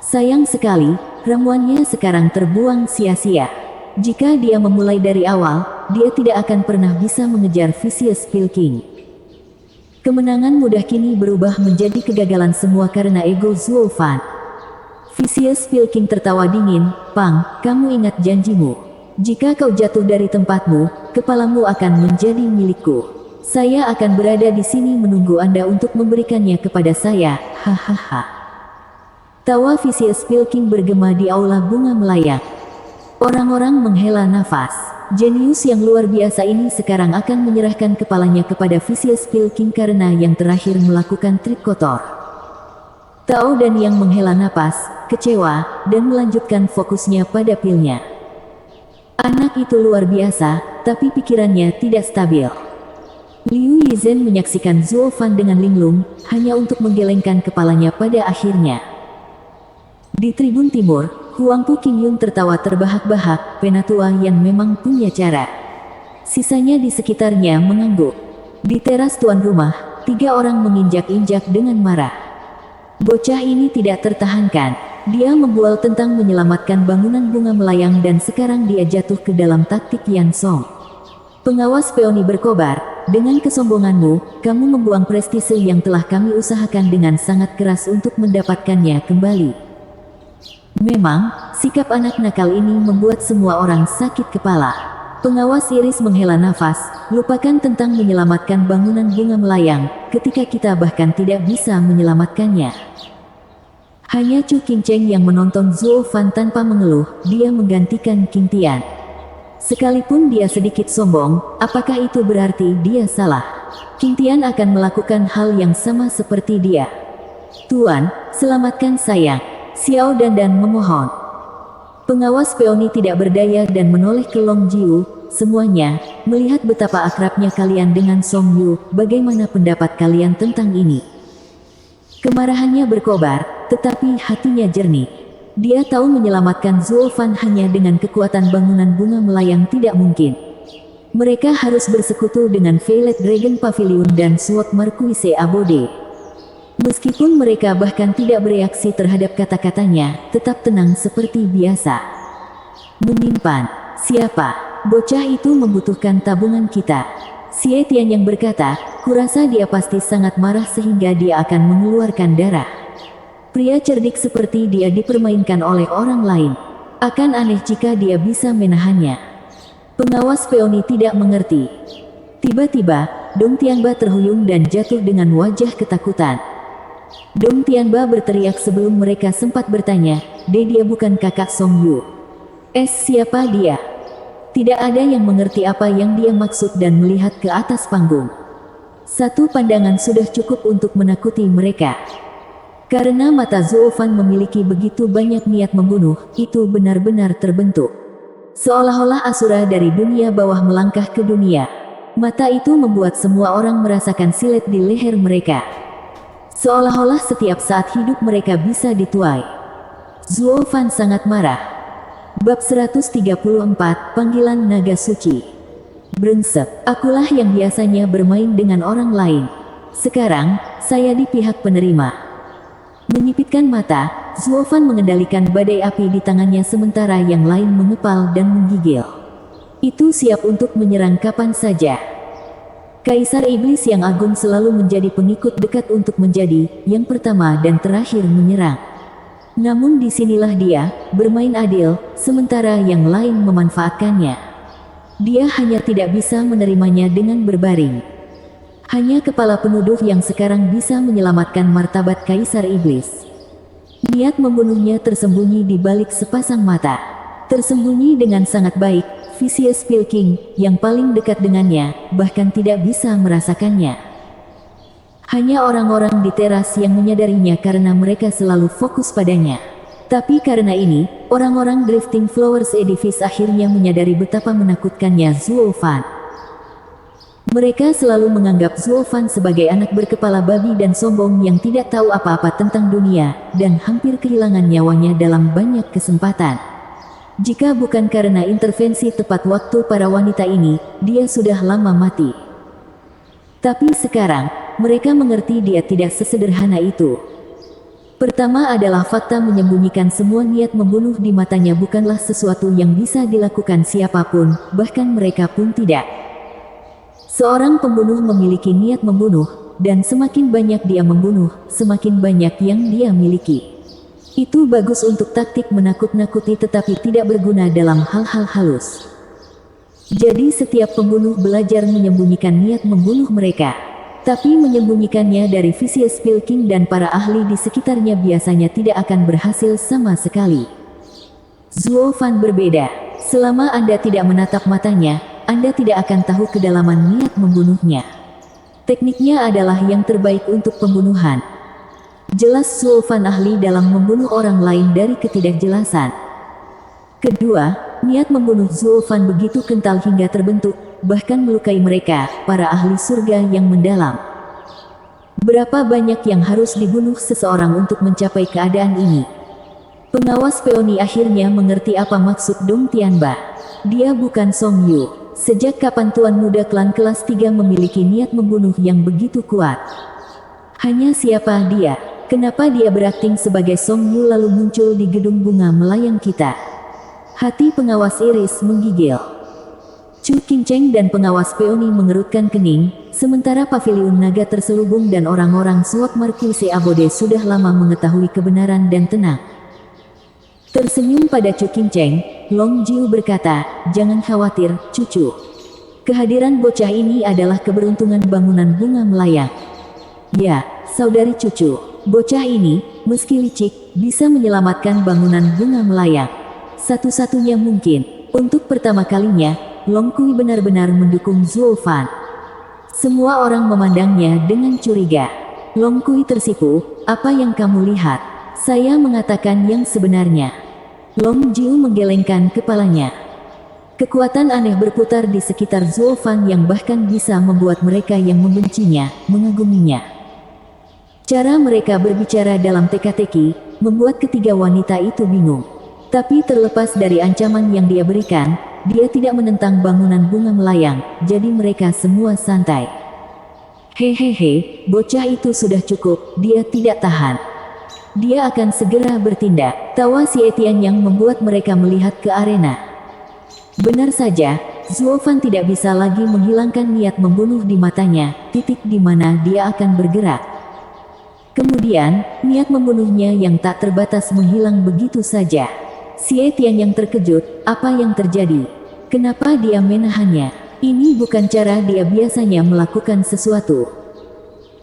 Sayang sekali, ramuannya sekarang terbuang sia-sia. Jika dia memulai dari awal, dia tidak akan pernah bisa mengejar Vicious Pilking. Kemenangan mudah kini berubah menjadi kegagalan semua karena ego Zuofan. Vicious Pilking tertawa dingin. Pang, kamu ingat janjimu. Jika kau jatuh dari tempatmu, kepalamu akan menjadi milikku. Saya akan berada di sini menunggu Anda untuk memberikannya kepada saya. Hahaha. Tawa Vicious Pilking bergema di aula bunga melayang. Orang-orang menghela nafas. Jenius yang luar biasa ini sekarang akan menyerahkan kepalanya kepada Vicious Pilking karena yang terakhir melakukan trik kotor. Tao dan Yang menghela napas, kecewa, dan melanjutkan fokusnya pada pilnya. Anak itu luar biasa, tapi pikirannya tidak stabil. Liu Yizhen menyaksikan Zuo Fan dengan linglung, hanya untuk menggelengkan kepalanya pada akhirnya. Di tribun timur, Huangpu Qingyun tertawa terbahak-bahak, penatua yang memang punya cara. Sisanya di sekitarnya mengangguk. Di teras tuan rumah, 3 orang menginjak-injak dengan marah. Bocah ini tidak tertahankan. Dia membual tentang menyelamatkan bangunan bunga melayang dan sekarang dia jatuh ke dalam taktik Yan Song. Pengawas peoni berkobar, dengan kesombonganmu, kamu membuang prestise yang telah kami usahakan dengan sangat keras untuk mendapatkannya kembali. Memang, sikap anak nakal ini membuat semua orang sakit kepala. Pengawas iris menghela nafas, lupakan tentang menyelamatkan bangunan bunga melayang, ketika kita bahkan tidak bisa menyelamatkannya. Hanya Chu Qingcheng yang menonton Zuo Fan tanpa mengeluh, dia menggantikan Qing Tian. Sekalipun dia sedikit sombong, apakah itu berarti dia salah? Qing Tian akan melakukan hal yang sama seperti dia. Tuan, selamatkan saya. Xiao Dandan memohon. Pengawas peoni tidak berdaya dan menoleh ke Long Jiu. Semuanya, melihat betapa akrabnya kalian dengan Song Yu, bagaimana pendapat kalian tentang ini? Kemarahannya berkobar, tetapi hatinya jernih. Dia tahu menyelamatkan Zuo Fan hanya dengan kekuatan bangunan bunga melayang tidak mungkin. Mereka harus bersekutu dengan Violet Dragon Pavilion dan Sword Marquise Abode. Meskipun mereka bahkan tidak bereaksi terhadap kata-katanya, tetap tenang seperti biasa. Menyimpan, siapa? Bocah itu membutuhkan tabungan kita. Xie Tian yang berkata, kurasa dia pasti sangat marah sehingga dia akan mengeluarkan darah. Pria cerdik seperti dia dipermainkan oleh orang lain. Akan aneh jika dia bisa menahannya. Pengawas peoni tidak mengerti. Tiba-tiba, Dong Tianba terhuyung dan jatuh dengan wajah ketakutan. Dong Tianba berteriak sebelum mereka sempat bertanya, dia bukan kakak Song Yu. Siapa dia? Tidak ada yang mengerti apa yang dia maksud dan melihat ke atas panggung. Satu pandangan sudah cukup untuk menakuti mereka. Karena mata Zuo Fan memiliki begitu banyak niat membunuh, itu benar-benar terbentuk. Seolah-olah asura dari dunia bawah melangkah ke dunia. Mata itu membuat semua orang merasakan silet di leher mereka. Seolah-olah setiap saat hidup mereka bisa dituai. Zuo Fan sangat marah. Bab 134, Panggilan Naga Suci. Brengsek, akulah yang biasanya bermain dengan orang lain. Sekarang, saya di pihak penerima. Menyipitkan mata, Zuo Fan mengendalikan badai api di tangannya sementara yang lain mengepal dan menggigil. Itu siap untuk menyerang kapan saja. Kaisar Iblis yang agung selalu menjadi pengikut dekat untuk menjadi yang pertama dan terakhir menyerang. Namun disinilah dia, bermain adil, sementara yang lain memanfaatkannya. Dia hanya tidak bisa menerimanya dengan berbaring. Hanya kepala penuduh yang sekarang bisa menyelamatkan martabat Kaisar Iblis. Niat membunuhnya tersembunyi di balik sepasang mata. Tersembunyi dengan sangat baik, Vicious Pilking, yang paling dekat dengannya, bahkan tidak bisa merasakannya. Hanya orang-orang di teras yang menyadarinya karena mereka selalu fokus padanya. Tapi karena ini, orang-orang Drifting Flowers Edifice akhirnya menyadari betapa menakutkannya Zuo Fan. Mereka selalu menganggap Zuo Fan sebagai anak berkepala babi dan sombong yang tidak tahu apa-apa tentang dunia, dan hampir kehilangan nyawanya dalam banyak kesempatan. Jika bukan karena intervensi tepat waktu para wanita ini, dia sudah lama mati. Tapi sekarang, mereka mengerti dia tidak sesederhana itu. Pertama adalah fakta menyembunyikan semua niat membunuh di matanya bukanlah sesuatu yang bisa dilakukan siapapun, bahkan mereka pun tidak. Seorang pembunuh memiliki niat membunuh, dan semakin banyak dia membunuh, semakin banyak yang dia miliki. Itu bagus untuk taktik menakut-nakuti tetapi tidak berguna dalam hal-hal halus. Jadi setiap pembunuh belajar menyembunyikan niat membunuh mereka. Tapi menyembunyikannya dari Vicious Pilking dan para ahli di sekitarnya biasanya tidak akan berhasil sama sekali. Zuo Fan berbeda. Selama Anda tidak menatap matanya, Anda tidak akan tahu kedalaman niat membunuhnya. Tekniknya adalah yang terbaik untuk pembunuhan. Jelas Zuo Fan ahli dalam membunuh orang lain dari ketidakjelasan. Kedua, niat membunuh Zuo Fan begitu kental hingga terbentuk, bahkan melukai mereka, para ahli surga yang mendalam. Berapa banyak yang harus dibunuh seseorang untuk mencapai keadaan ini? Pengawas Peony akhirnya mengerti apa maksud Dong Tianba. Dia bukan Song Yu. Sejak kapan tuan muda klan kelas 3 memiliki niat membunuh yang begitu kuat? Hanya siapa dia? Kenapa dia berakting sebagai Song Yu lalu muncul di gedung bunga melayang kita? Hati pengawas Iris menggigil. Chu Qingcheng dan pengawas Peony mengerutkan kening, sementara paviliun naga terselubung dan orang-orang SWAT Marquise Abode sudah lama mengetahui kebenaran dan tenang. Tersenyum pada Chu Qingcheng, Long Jiu berkata, "Jangan khawatir, cucu. Kehadiran bocah ini adalah keberuntungan bangunan bunga melayang." Ya, saudari cucu, bocah ini, meski licik, bisa menyelamatkan bangunan bunga melayang. Satu-satunya mungkin, untuk pertama kalinya, Long Kui benar-benar mendukung Zuo Fan. Semua orang memandangnya dengan curiga. Long Kui tersipu, "Apa yang kamu lihat? Saya mengatakan yang sebenarnya." Long Jiu menggelengkan kepalanya. Kekuatan aneh berputar di sekitar Zuo Fan yang bahkan bisa membuat mereka yang membencinya, mengaguminya. Cara mereka berbicara dalam teka-teki, membuat ketiga wanita itu bingung. Tapi terlepas dari ancaman yang dia berikan, dia tidak menentang bangunan bunga melayang, jadi mereka semua santai. Hehehe, bocah itu sudah cukup, dia tidak tahan. Dia akan segera bertindak, tawa si Etienne yang membuat mereka melihat ke arena. Benar saja, Zuo Fan tidak bisa lagi menghilangkan niat membunuh di matanya, titik di mana dia akan bergerak. Kemudian, niat membunuhnya yang tak terbatas menghilang begitu saja. Si Etienne yang terkejut, apa yang terjadi? Kenapa dia menahannya? Ini bukan cara dia biasanya melakukan sesuatu.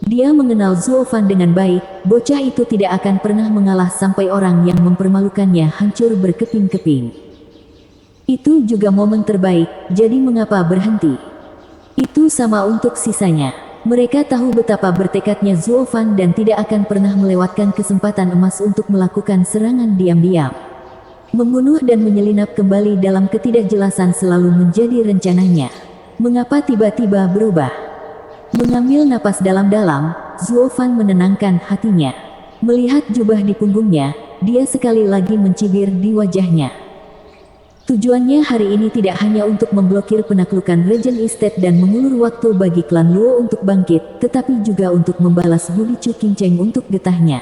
Dia mengenal Zuo Fan dengan baik, bocah itu tidak akan pernah mengalah sampai orang yang mempermalukannya hancur berkeping-keping. Itu juga momen terbaik, jadi mengapa berhenti? Itu sama untuk sisanya. Mereka tahu betapa bertekadnya Zuo Fan dan tidak akan pernah melewatkan kesempatan emas untuk melakukan serangan diam-diam. Membunuh dan menyelinap kembali dalam ketidakjelasan selalu menjadi rencananya. Mengapa tiba-tiba berubah? Mengambil napas dalam-dalam, Zuo Fan menenangkan hatinya. Melihat jubah di punggungnya, dia sekali lagi mencibir di wajahnya. Tujuannya hari ini tidak hanya untuk memblokir penaklukan Regent Estate dan mengulur waktu bagi klan Luo untuk bangkit, tetapi juga untuk membalas budi Chu Qingcheng untuk getahnya.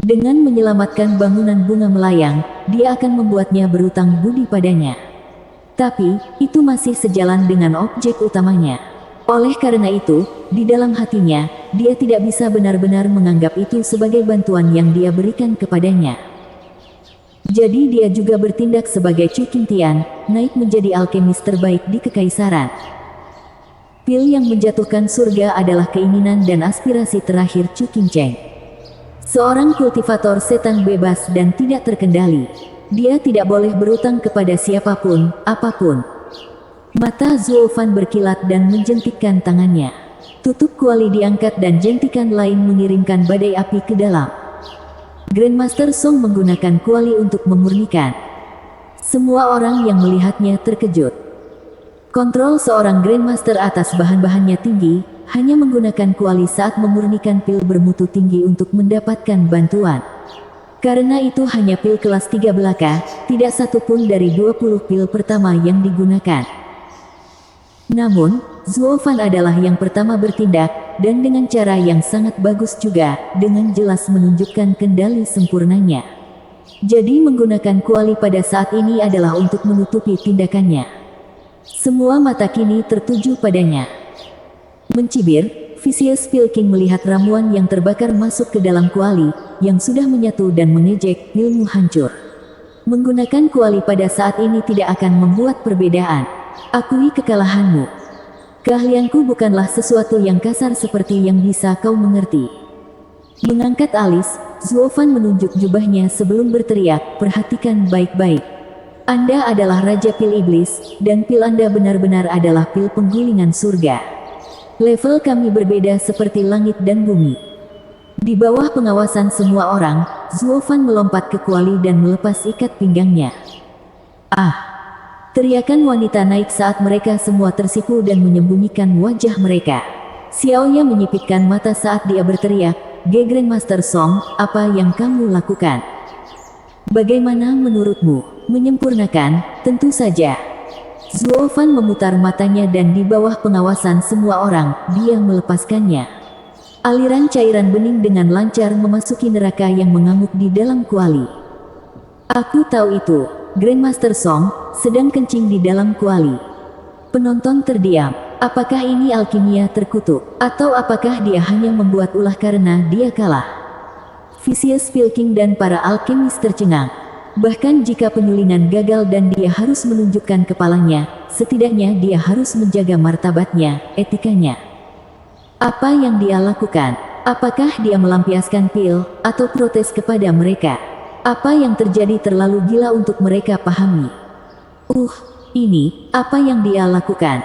Dengan menyelamatkan bangunan bunga melayang, dia akan membuatnya berutang budi padanya. Tapi, itu masih sejalan dengan objek utamanya. Oleh karena itu, di dalam hatinya, dia tidak bisa benar-benar menganggap itu sebagai bantuan yang dia berikan kepadanya. Jadi dia juga bertindak sebagai Chu Qingtian, naik menjadi alkemis terbaik di Kekaisaran. Pil yang menjatuhkan surga adalah keinginan dan aspirasi terakhir Chu Qingcheng. Seorang kultivator setan bebas dan tidak terkendali. Dia tidak boleh berutang kepada siapapun, apapun. Mata Zuo Fan berkilat dan menjentikkan tangannya. Tutup kuali diangkat dan jentikan lain mengirimkan badai api ke dalam. Grandmaster Song menggunakan kuali untuk memurnikan. Semua orang yang melihatnya terkejut. Kontrol seorang Grandmaster atas bahan-bahannya tinggi, hanya menggunakan kuali saat memurnikan pil bermutu tinggi untuk mendapatkan bantuan. Karena itu hanya pil kelas 3 belaka, tidak satu pun dari 20 pil pertama yang digunakan. Namun, Zuo Fan adalah yang pertama bertindak, dan dengan cara yang sangat bagus juga, dengan jelas menunjukkan kendali sempurnanya. Jadi menggunakan kuali pada saat ini adalah untuk menutupi tindakannya. Semua mata kini tertuju padanya. Mencibir, Vicious Pilking melihat ramuan yang terbakar masuk ke dalam kuali, yang sudah menyatu dan mengejek, ilmu hancur. Menggunakan kuali pada saat ini tidak akan membuat perbedaan. Akui kekalahanmu. Keahlianku bukanlah sesuatu yang kasar seperti yang bisa kau mengerti. Mengangkat alis, Zuofan menunjuk jubahnya sebelum berteriak, perhatikan baik-baik. Anda adalah Raja Pil Iblis, dan pil Anda benar-benar adalah pil penggulingan surga. Level kami berbeda seperti langit dan bumi. Di bawah pengawasan semua orang, Zuofan melompat ke kuali dan melepas ikat pinggangnya. Ah! Teriakan wanita naik saat mereka semua tersipu dan menyembunyikan wajah mereka. Xiaoya menyipitkan mata saat dia berteriak, Ge Grandmaster Song, apa yang kamu lakukan? Bagaimana menurutmu? Menyempurnakan, tentu saja. Zuofan memutar matanya dan di bawah pengawasan semua orang, dia melepaskannya. Aliran cairan bening dengan lancar memasuki neraka yang mengamuk di dalam kuali. Aku tahu itu. Grandmaster Song sedang kencing di dalam kuali. Penonton terdiam. Apakah ini alkimia terkutuk? Atau apakah dia hanya membuat ulah karena dia kalah? Vicious Pilking dan para alkemis tercengang. Bahkan jika penyulingan gagal dan dia harus menunjukkan kepalanya, setidaknya dia harus menjaga martabatnya, etikanya. Apa yang dia lakukan? Apakah dia melampiaskan pil, atau protes kepada mereka? Apa yang terjadi terlalu gila untuk mereka pahami. Ini, apa yang dia lakukan?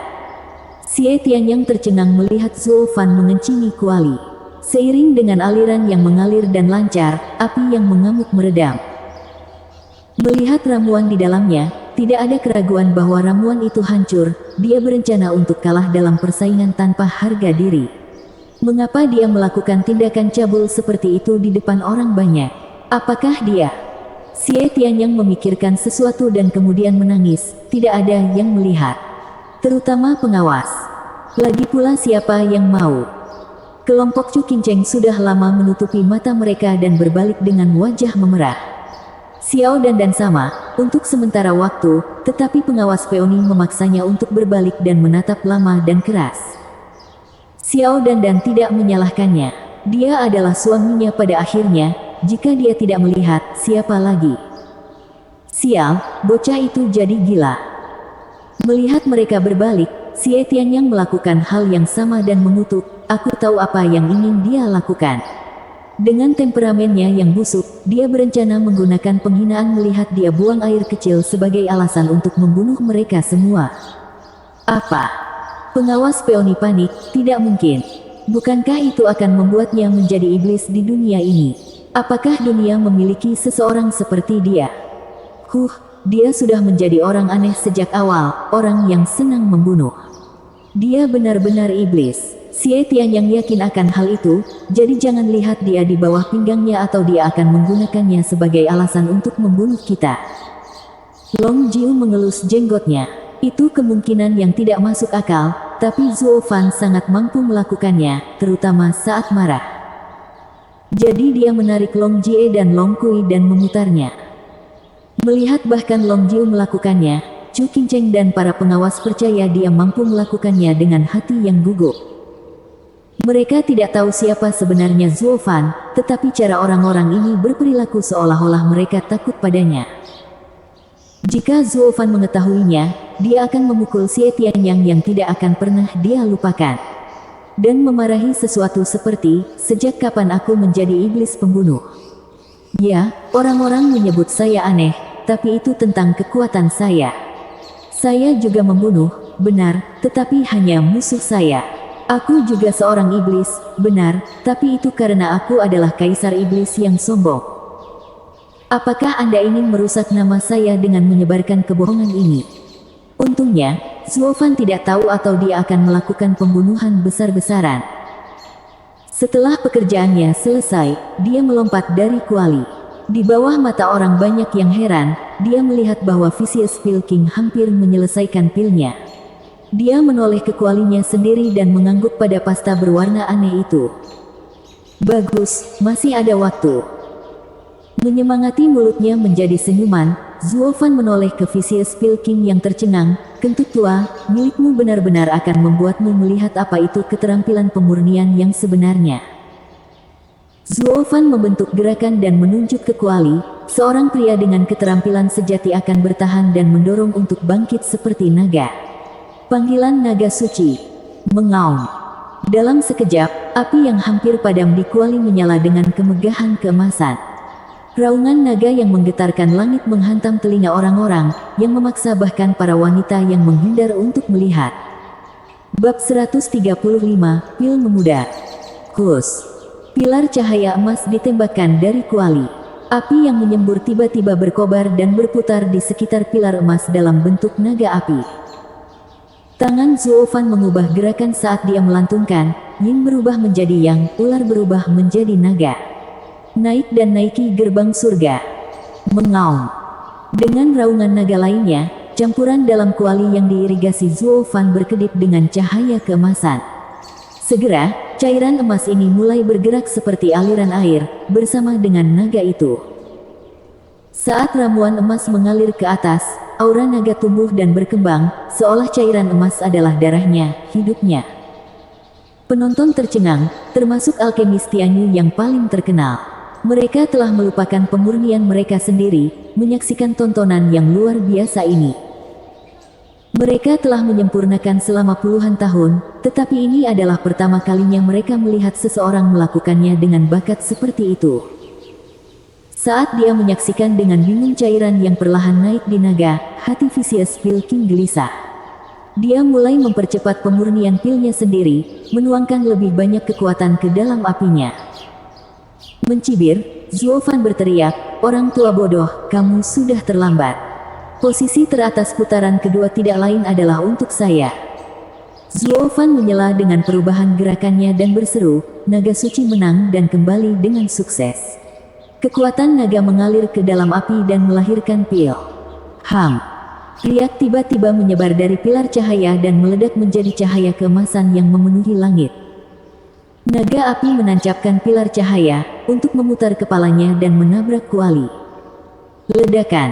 Xie Tianyang tercengang melihat Zuofan mengencingi kuali. Seiring dengan aliran yang mengalir dan lancar, api yang mengamuk meredam. Melihat ramuan di dalamnya, tidak ada keraguan bahwa ramuan itu hancur, dia berencana untuk kalah dalam persaingan tanpa harga diri. Mengapa dia melakukan tindakan cabul seperti itu di depan orang banyak? Apakah dia? Xie Tianyang memikirkan sesuatu dan kemudian menangis, tidak ada yang melihat. Terutama pengawas. Lagi pula siapa yang mau? Kelompok Chu Qingcheng sudah lama menutupi mata mereka dan berbalik dengan wajah memerah. Xiao dan sama, untuk sementara waktu, tetapi pengawas Peony memaksanya untuk berbalik dan menatap lama dan keras. Xiao dan tidak menyalahkannya. Dia adalah suaminya pada akhirnya. Jika dia tidak melihat, siapa lagi? Sial, bocah itu jadi gila. Melihat mereka berbalik, Xie Tianyang melakukan hal yang sama dan mengutuk, aku tahu apa yang ingin dia lakukan. Dengan temperamennya yang busuk, dia berencana menggunakan penghinaan melihat dia buang air kecil sebagai alasan untuk membunuh mereka semua. Apa? Pengawas Peony panik, tidak mungkin. Bukankah itu akan membuatnya menjadi iblis di dunia ini? Apakah dunia memiliki seseorang seperti dia? Dia sudah menjadi orang aneh sejak awal, orang yang senang membunuh. Dia benar-benar iblis. Xie Tianyang yakin akan hal itu, jadi jangan lihat dia di bawah pinggangnya atau dia akan menggunakannya sebagai alasan untuk membunuh kita. Long Jiu mengelus jenggotnya. Itu kemungkinan yang tidak masuk akal, tapi Zuofan sangat mampu melakukannya, terutama saat marah. Jadi dia menarik Long Jie dan Long Kui dan memutarnya. Melihat bahkan Long Jiu melakukannya, Chu Qingcheng dan para pengawas percaya dia mampu melakukannya dengan hati yang gugup. Mereka tidak tahu siapa sebenarnya Zuofan, tetapi cara orang-orang ini berperilaku seolah-olah mereka takut padanya. Jika Zuofan mengetahuinya, dia akan memukul Xie Tianyang yang tidak akan pernah dia lupakan. Dan memarahi sesuatu seperti, sejak kapan aku menjadi iblis pembunuh? Ya, orang-orang menyebut saya aneh, tapi itu tentang kekuatan saya. Saya juga membunuh, benar, tetapi hanya musuh saya. Aku juga seorang iblis, benar, tapi itu karena aku adalah kaisar iblis yang sombong. Apakah Anda ingin merusak nama saya dengan menyebarkan kebohongan ini? Untungnya, Zuofan tidak tahu atau dia akan melakukan pembunuhan besar-besaran. Setelah pekerjaannya selesai, dia melompat dari kuali. Di bawah mata orang banyak yang heran, dia melihat bahwa Vicious Pilking hampir menyelesaikan pilnya. Dia menoleh ke kualinya sendiri dan mengangguk pada pasta berwarna aneh itu. Bagus, masih ada waktu. Menyemangati mulutnya menjadi senyuman, Zuo Fan menoleh ke Vicious Pil King yang tercengang. Kentut tua, milikmu benar-benar akan membuatmu melihat apa itu keterampilan pemurnian yang sebenarnya. Zuo Fan membentuk gerakan dan menunjuk ke Kuali. Seorang pria dengan keterampilan sejati akan bertahan dan mendorong untuk bangkit seperti naga. Panggilan naga suci. Mengaum. Dalam sekejap, api yang hampir padam di Kuali menyala dengan kemegahan keemasan. Raungan naga yang menggetarkan langit menghantam telinga orang-orang, yang memaksa bahkan para wanita yang menghindar untuk melihat. Bab 135, Pil Memudar. Kus. Pilar cahaya emas ditembakkan dari Kuali. Api yang menyembur tiba-tiba berkobar dan berputar di sekitar pilar emas dalam bentuk naga api. Tangan Zuo Fan mengubah gerakan saat dia melantunkan, Yin berubah menjadi Yang, ular berubah menjadi naga. Naik dan naiki gerbang surga. Mengaum. Dengan raungan naga lainnya, campuran dalam Kuali yang diirigasi Zuo Fan berkedip dengan cahaya keemasan. Segera, cairan emas ini mulai bergerak seperti aliran air, bersama dengan naga itu. Saat ramuan emas mengalir ke atas, aura naga tumbuh dan berkembang, seolah cairan emas adalah darahnya, hidupnya. Penonton tercengang, termasuk alkemis Tianyu yang paling terkenal. Mereka telah melupakan pemurnian mereka sendiri, menyaksikan tontonan yang luar biasa ini. Mereka telah menyempurnakan selama puluhan tahun, tetapi ini adalah pertama kalinya mereka melihat seseorang melakukannya dengan bakat seperti itu. Saat dia menyaksikan dengan bingung cairan yang perlahan naik di naga, hati Vicious Pil King gelisah. Dia mulai mempercepat pemurnian pilnya sendiri, menuangkan lebih banyak kekuatan ke dalam apinya. Mencibir, Zuo Fan berteriak, "Orang tua bodoh, kamu sudah terlambat. Posisi teratas putaran kedua tidak lain adalah untuk saya." Zuo Fan menyela dengan perubahan gerakannya dan berseru, "Naga suci menang dan kembali dengan sukses." Kekuatan naga mengalir ke dalam api dan melahirkan pil. Ham. Riak tiba-tiba menyebar dari pilar cahaya dan meledak menjadi cahaya keemasan yang memenuhi langit. Naga api menancapkan pilar cahaya, untuk memutar kepalanya dan menabrak Kuali. Ledakan.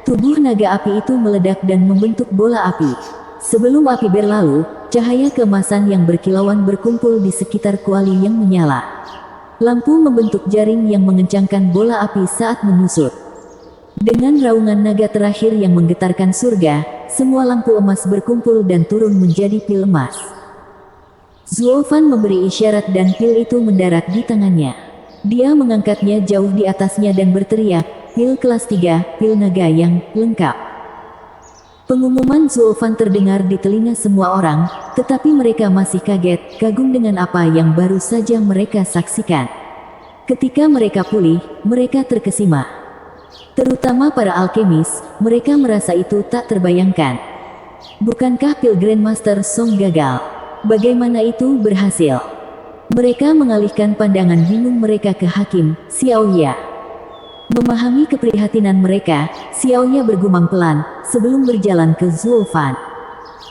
Tubuh naga api itu meledak dan membentuk bola api. Sebelum api berlalu, cahaya keemasan yang berkilauan berkumpul di sekitar Kuali yang menyala. Lampu membentuk jaring yang mengencangkan bola api saat menyusut. Dengan raungan naga terakhir yang menggetarkan surga, semua lampu emas berkumpul dan turun menjadi pil emas. Zuo Fan memberi isyarat dan pil itu mendarat di tangannya. Dia mengangkatnya jauh di atasnya dan berteriak, "Pil kelas 3, pil naga yang lengkap." Pengumuman Zuo Fan terdengar di telinga semua orang, tetapi mereka masih kaget, kagum dengan apa yang baru saja mereka saksikan. Ketika mereka pulih, mereka terkesima. Terutama para alkemis, mereka merasa itu tak terbayangkan. Bukankah pil Grandmaster Song gagal? Bagaimana itu berhasil? Mereka mengalihkan pandangan bingung mereka ke Hakim, Xiaoya. Memahami keprihatinan mereka, Xiaoya bergumam pelan, sebelum berjalan ke Zuo Fan.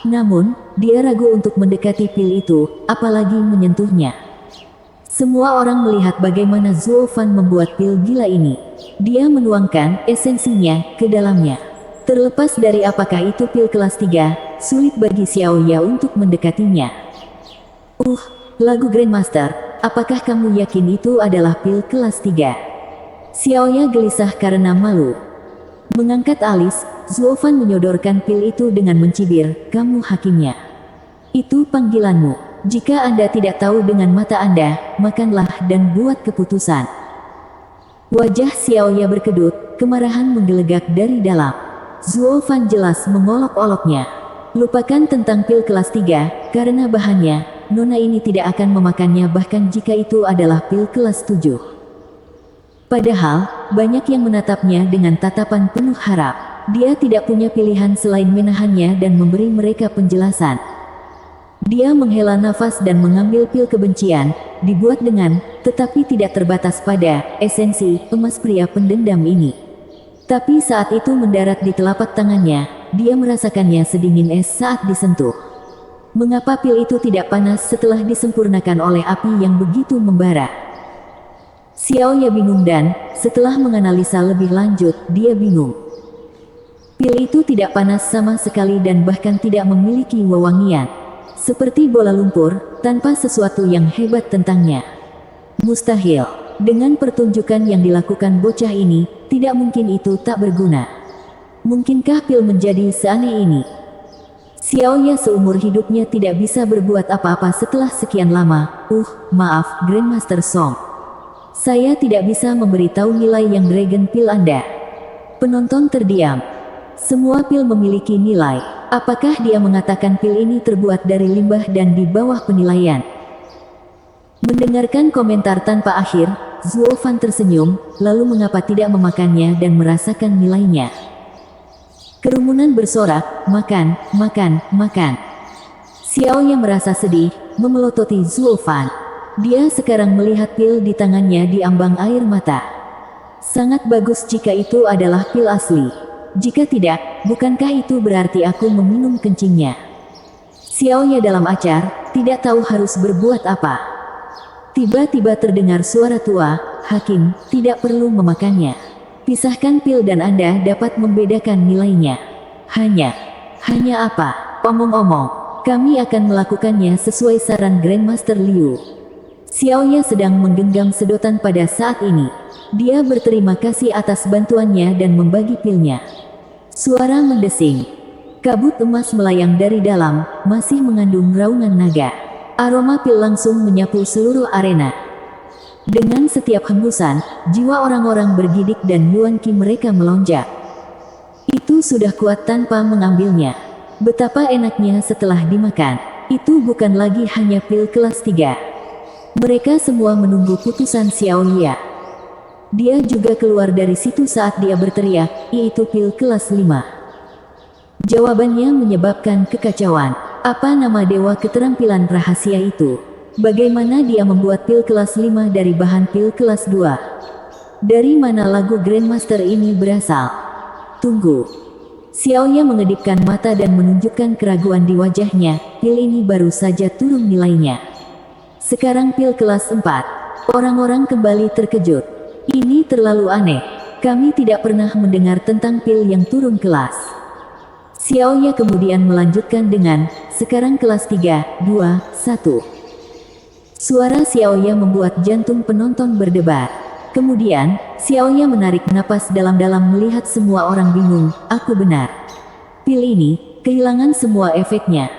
Namun, dia ragu untuk mendekati pil itu, apalagi menyentuhnya. Semua orang melihat bagaimana Zuo Fan membuat pil gila ini. Dia menuangkan esensinya ke dalamnya. Terlepas dari apakah itu pil kelas 3, sulit bagi Xiaoya untuk mendekatinya. Lagu Grandmaster, apakah kamu yakin itu adalah pil kelas 3? Xiaoya gelisah karena malu. Mengangkat alis, Zuo Fan menyodorkan pil itu dengan mencibir, "Kamu hakimnya. Itu panggilanmu. Jika Anda tidak tahu dengan mata Anda, makanlah dan buat keputusan." Wajah Xiaoya berkedut, kemarahan menggelegak dari dalam. Zuo Fan jelas mengolok-oloknya. "Lupakan tentang pil kelas 3, karena bahannya, Nona ini tidak akan memakannya bahkan jika itu adalah pil kelas 7. Padahal, banyak yang menatapnya dengan tatapan penuh harap. Dia tidak punya pilihan selain menahannya dan memberi mereka penjelasan. Dia menghela nafas dan mengambil pil kebencian, dibuat dengan, tetapi tidak terbatas pada, esensi, emas pria pendendam ini. Tapi saat itu mendarat di telapak tangannya, dia merasakannya sedingin es saat disentuh. Mengapa pil itu tidak panas setelah disempurnakan oleh api yang begitu membara? Xiaoya bingung dan, setelah menganalisa lebih lanjut, dia bingung. Pil itu tidak panas sama sekali dan bahkan tidak memiliki wewangian. Seperti bola lumpur, tanpa sesuatu yang hebat tentangnya. Mustahil. Dengan pertunjukan yang dilakukan bocah ini, tidak mungkin itu tak berguna. Mungkinkah pil menjadi seaneh ini? Xiaoya seumur hidupnya tidak bisa berbuat apa-apa setelah sekian lama. Maaf, Grandmaster Song. Saya tidak bisa memberitahu nilai yang Dragon Pil Anda. Penonton terdiam. Semua pil memiliki nilai. Apakah dia mengatakan pil ini terbuat dari limbah dan di bawah penilaian? Mendengarkan komentar tanpa akhir, Zuo Fan tersenyum, lalu mengapa tidak memakannya dan merasakan nilainya. Kerumunan bersorak, makan, makan, makan. Xiaoya merasa sedih, memelototi Zuo Fan. Dia sekarang melihat pil di tangannya diambang air mata. Sangat bagus jika itu adalah pil asli. Jika tidak, bukankah itu berarti aku meminum kencingnya? Xiaoya dalam acar, tidak tahu harus berbuat apa. Tiba-tiba terdengar suara tua, Hakim, tidak perlu memakannya. Pisahkan pil dan Anda dapat membedakan nilainya. Hanya apa? Omong-omong, kami akan melakukannya sesuai saran Grandmaster Liu. Xiaoya sedang menggenggam sedotan pada saat ini. Dia berterima kasih atas bantuannya dan membagi pilnya. Suara mendesing. Kabut emas melayang dari dalam, masih mengandung raungan naga. Aroma pil langsung menyapu seluruh arena. Dengan setiap hembusan, jiwa orang-orang bergidik dan Yuan Qi mereka melonjak. Itu sudah kuat tanpa mengambilnya. Betapa enaknya setelah dimakan. Itu bukan lagi hanya pil kelas 3. Mereka semua menunggu putusan Xiaoya. Dia juga keluar dari situ saat dia berteriak, yaitu pil kelas 5. Jawabannya menyebabkan kekacauan. Apa nama dewa keterampilan rahasia itu? Bagaimana dia membuat pil kelas 5 dari bahan pil kelas 2? Dari mana lagu Grandmaster ini berasal? Tunggu. Xiaoya mengedipkan mata dan menunjukkan keraguan di wajahnya. Pil ini baru saja turun nilainya. Sekarang pil kelas 4. Orang-orang kembali terkejut. Ini terlalu aneh. Kami tidak pernah mendengar tentang pil yang turun kelas. Xiaoya kemudian melanjutkan dengan, sekarang kelas 3, 2, 1. Suara Xiaoya membuat jantung penonton berdebar. Kemudian, Xiaoya menarik napas dalam-dalam melihat semua orang bingung. Aku benar. Pil ini, kehilangan semua efeknya.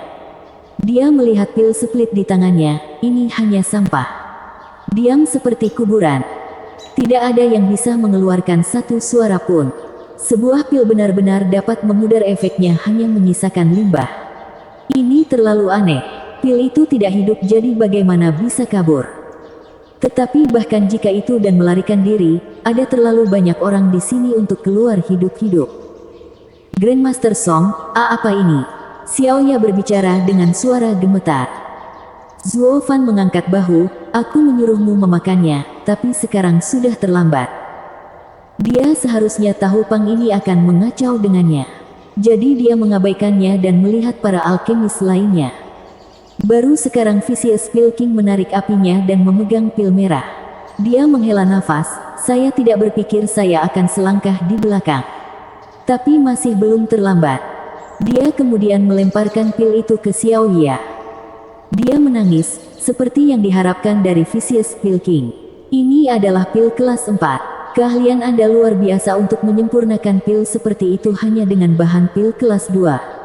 Dia melihat pil split di tangannya, ini hanya sampah. Diam seperti kuburan. Tidak ada yang bisa mengeluarkan satu suara pun. Sebuah pil benar-benar dapat memudar efeknya hanya menyisakan limbah. Ini terlalu aneh. Pil itu tidak hidup jadi bagaimana bisa kabur. Tetapi bahkan jika itu dan melarikan diri, ada terlalu banyak orang di sini untuk keluar hidup-hidup. Grandmaster Song, apa ini? Xiaoya berbicara dengan suara gemetar. Zuo Fan mengangkat bahu, aku menyuruhmu memakannya, tapi sekarang sudah terlambat. Dia seharusnya tahu Pang ini akan mengacau dengannya. Jadi dia mengabaikannya dan melihat para alkemis lainnya. Baru sekarang Vicious Pil King menarik apinya dan memegang pil merah. Dia menghela nafas, saya tidak berpikir saya akan selangkah di belakang. Tapi masih belum terlambat. Dia kemudian melemparkan pil itu ke Xiaoya. Dia menangis, seperti yang diharapkan dari Vicious Pil King. Ini adalah pil kelas 4. Keahlian Anda luar biasa untuk menyempurnakan pil seperti itu hanya dengan bahan pil kelas 2.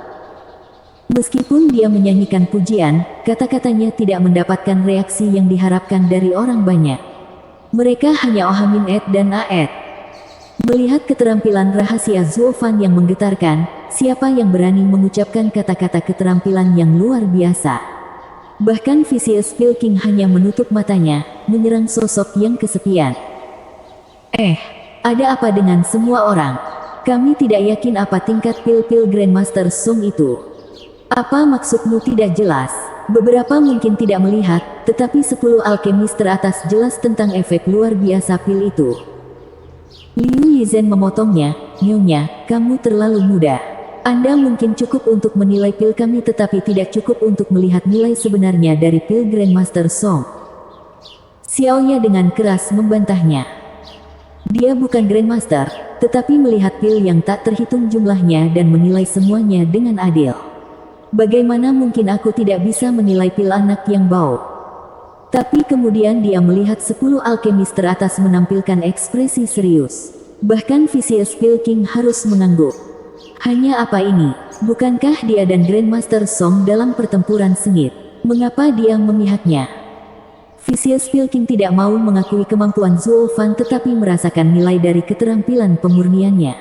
Meskipun dia menyanyikan pujian, kata-katanya tidak mendapatkan reaksi yang diharapkan dari orang banyak. Mereka hanya ohamin Ed dan Aed. Melihat keterampilan rahasia Zuo Fan yang menggetarkan, siapa yang berani mengucapkan kata-kata keterampilan yang luar biasa? Bahkan Vicious Pil King hanya menutup matanya, menyerang sosok yang kesepian. Ada apa dengan semua orang? Kami tidak yakin apa tingkat pil-pil Grandmaster Song itu. Apa maksudmu tidak jelas? Beberapa mungkin tidak melihat, tetapi 10 alkemis teratas jelas tentang efek luar biasa pil itu. Liu Yizhen memotongnya, Nyonya, kamu terlalu muda. Anda mungkin cukup untuk menilai pil kami tetapi tidak cukup untuk melihat nilai sebenarnya dari pil Grandmaster Song. Xiaoya dengan keras membantahnya. Dia bukan Grandmaster, tetapi melihat pil yang tak terhitung jumlahnya dan menilai semuanya dengan adil. Bagaimana mungkin aku tidak bisa menilai pil anak yang bau? Tapi kemudian dia melihat 10 alkemis teratas menampilkan ekspresi serius. Bahkan Vicious Pilking harus mengangguk. Hanya apa ini? Bukankah dia dan Grandmaster Song dalam pertempuran sengit? Mengapa dia memihaknya? Vicious Pilking tidak mau mengakui kemampuan Zuo Fan tetapi merasakan nilai dari keterampilan pemurniannya.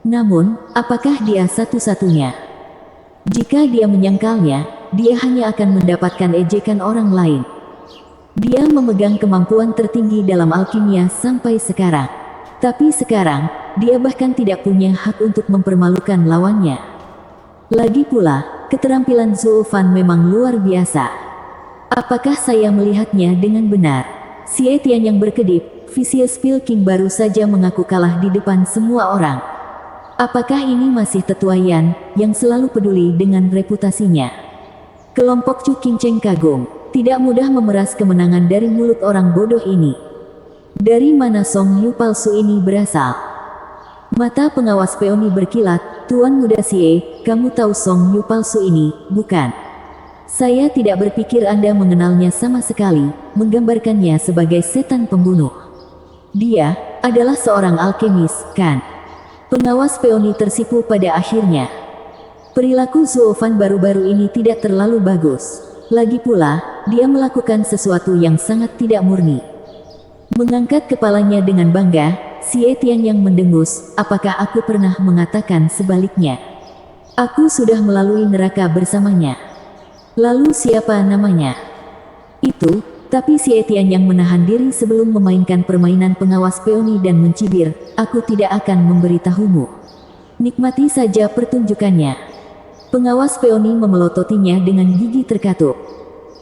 Namun, apakah dia satu-satunya? Jika dia menyangkalnya, dia hanya akan mendapatkan ejekan orang lain. Dia memegang kemampuan tertinggi dalam alkimia sampai sekarang. Tapi sekarang, dia bahkan tidak punya hak untuk mempermalukan lawannya. Lagi pula, keterampilan Zuo Fan memang luar biasa. Apakah saya melihatnya dengan benar? Xie Tian yang berkedip, Vicious Pilking baru saja mengaku kalah di depan semua orang. Apakah ini masih Tetua Yan, yang selalu peduli dengan reputasinya? Kelompok Chu Qingcheng kagum, tidak mudah memeras kemenangan dari mulut orang bodoh ini. Dari mana Song Yu palsu ini berasal? Mata pengawas peoni berkilat, Tuan Muda Xie, kamu tahu Song Yu palsu ini, bukan? Saya tidak berpikir Anda mengenalnya sama sekali, menggambarkannya sebagai setan pembunuh. Dia adalah seorang alkemis, kan? Pengawas peoni tersipu pada akhirnya. Perilaku Zuo Fan baru-baru ini tidak terlalu bagus. Lagi pula, dia melakukan sesuatu yang sangat tidak murni. Mengangkat kepalanya dengan bangga, Xie Tian yang mendengus, apakah aku pernah mengatakan sebaliknya? Aku sudah melalui neraka bersamanya. Lalu siapa namanya? Itu, tapi Xie Tian yang menahan diri sebelum memainkan permainan pengawas peoni dan mencibir, aku tidak akan memberitahumu. Nikmati saja pertunjukannya. Pengawas peoni memelototinya dengan gigi terkatup.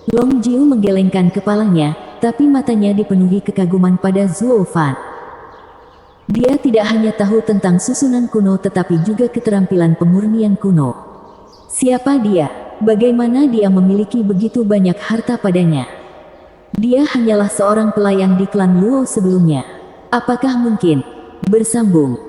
Long Jiu menggelengkan kepalanya, tapi matanya dipenuhi kekaguman pada Zuo Fan. Dia tidak hanya tahu tentang susunan kuno tetapi juga keterampilan pemurnian kuno. Siapa dia? Bagaimana dia memiliki begitu banyak harta padanya? Dia hanyalah seorang pelayan di klan Luo sebelumnya. Apakah mungkin? Bersambung.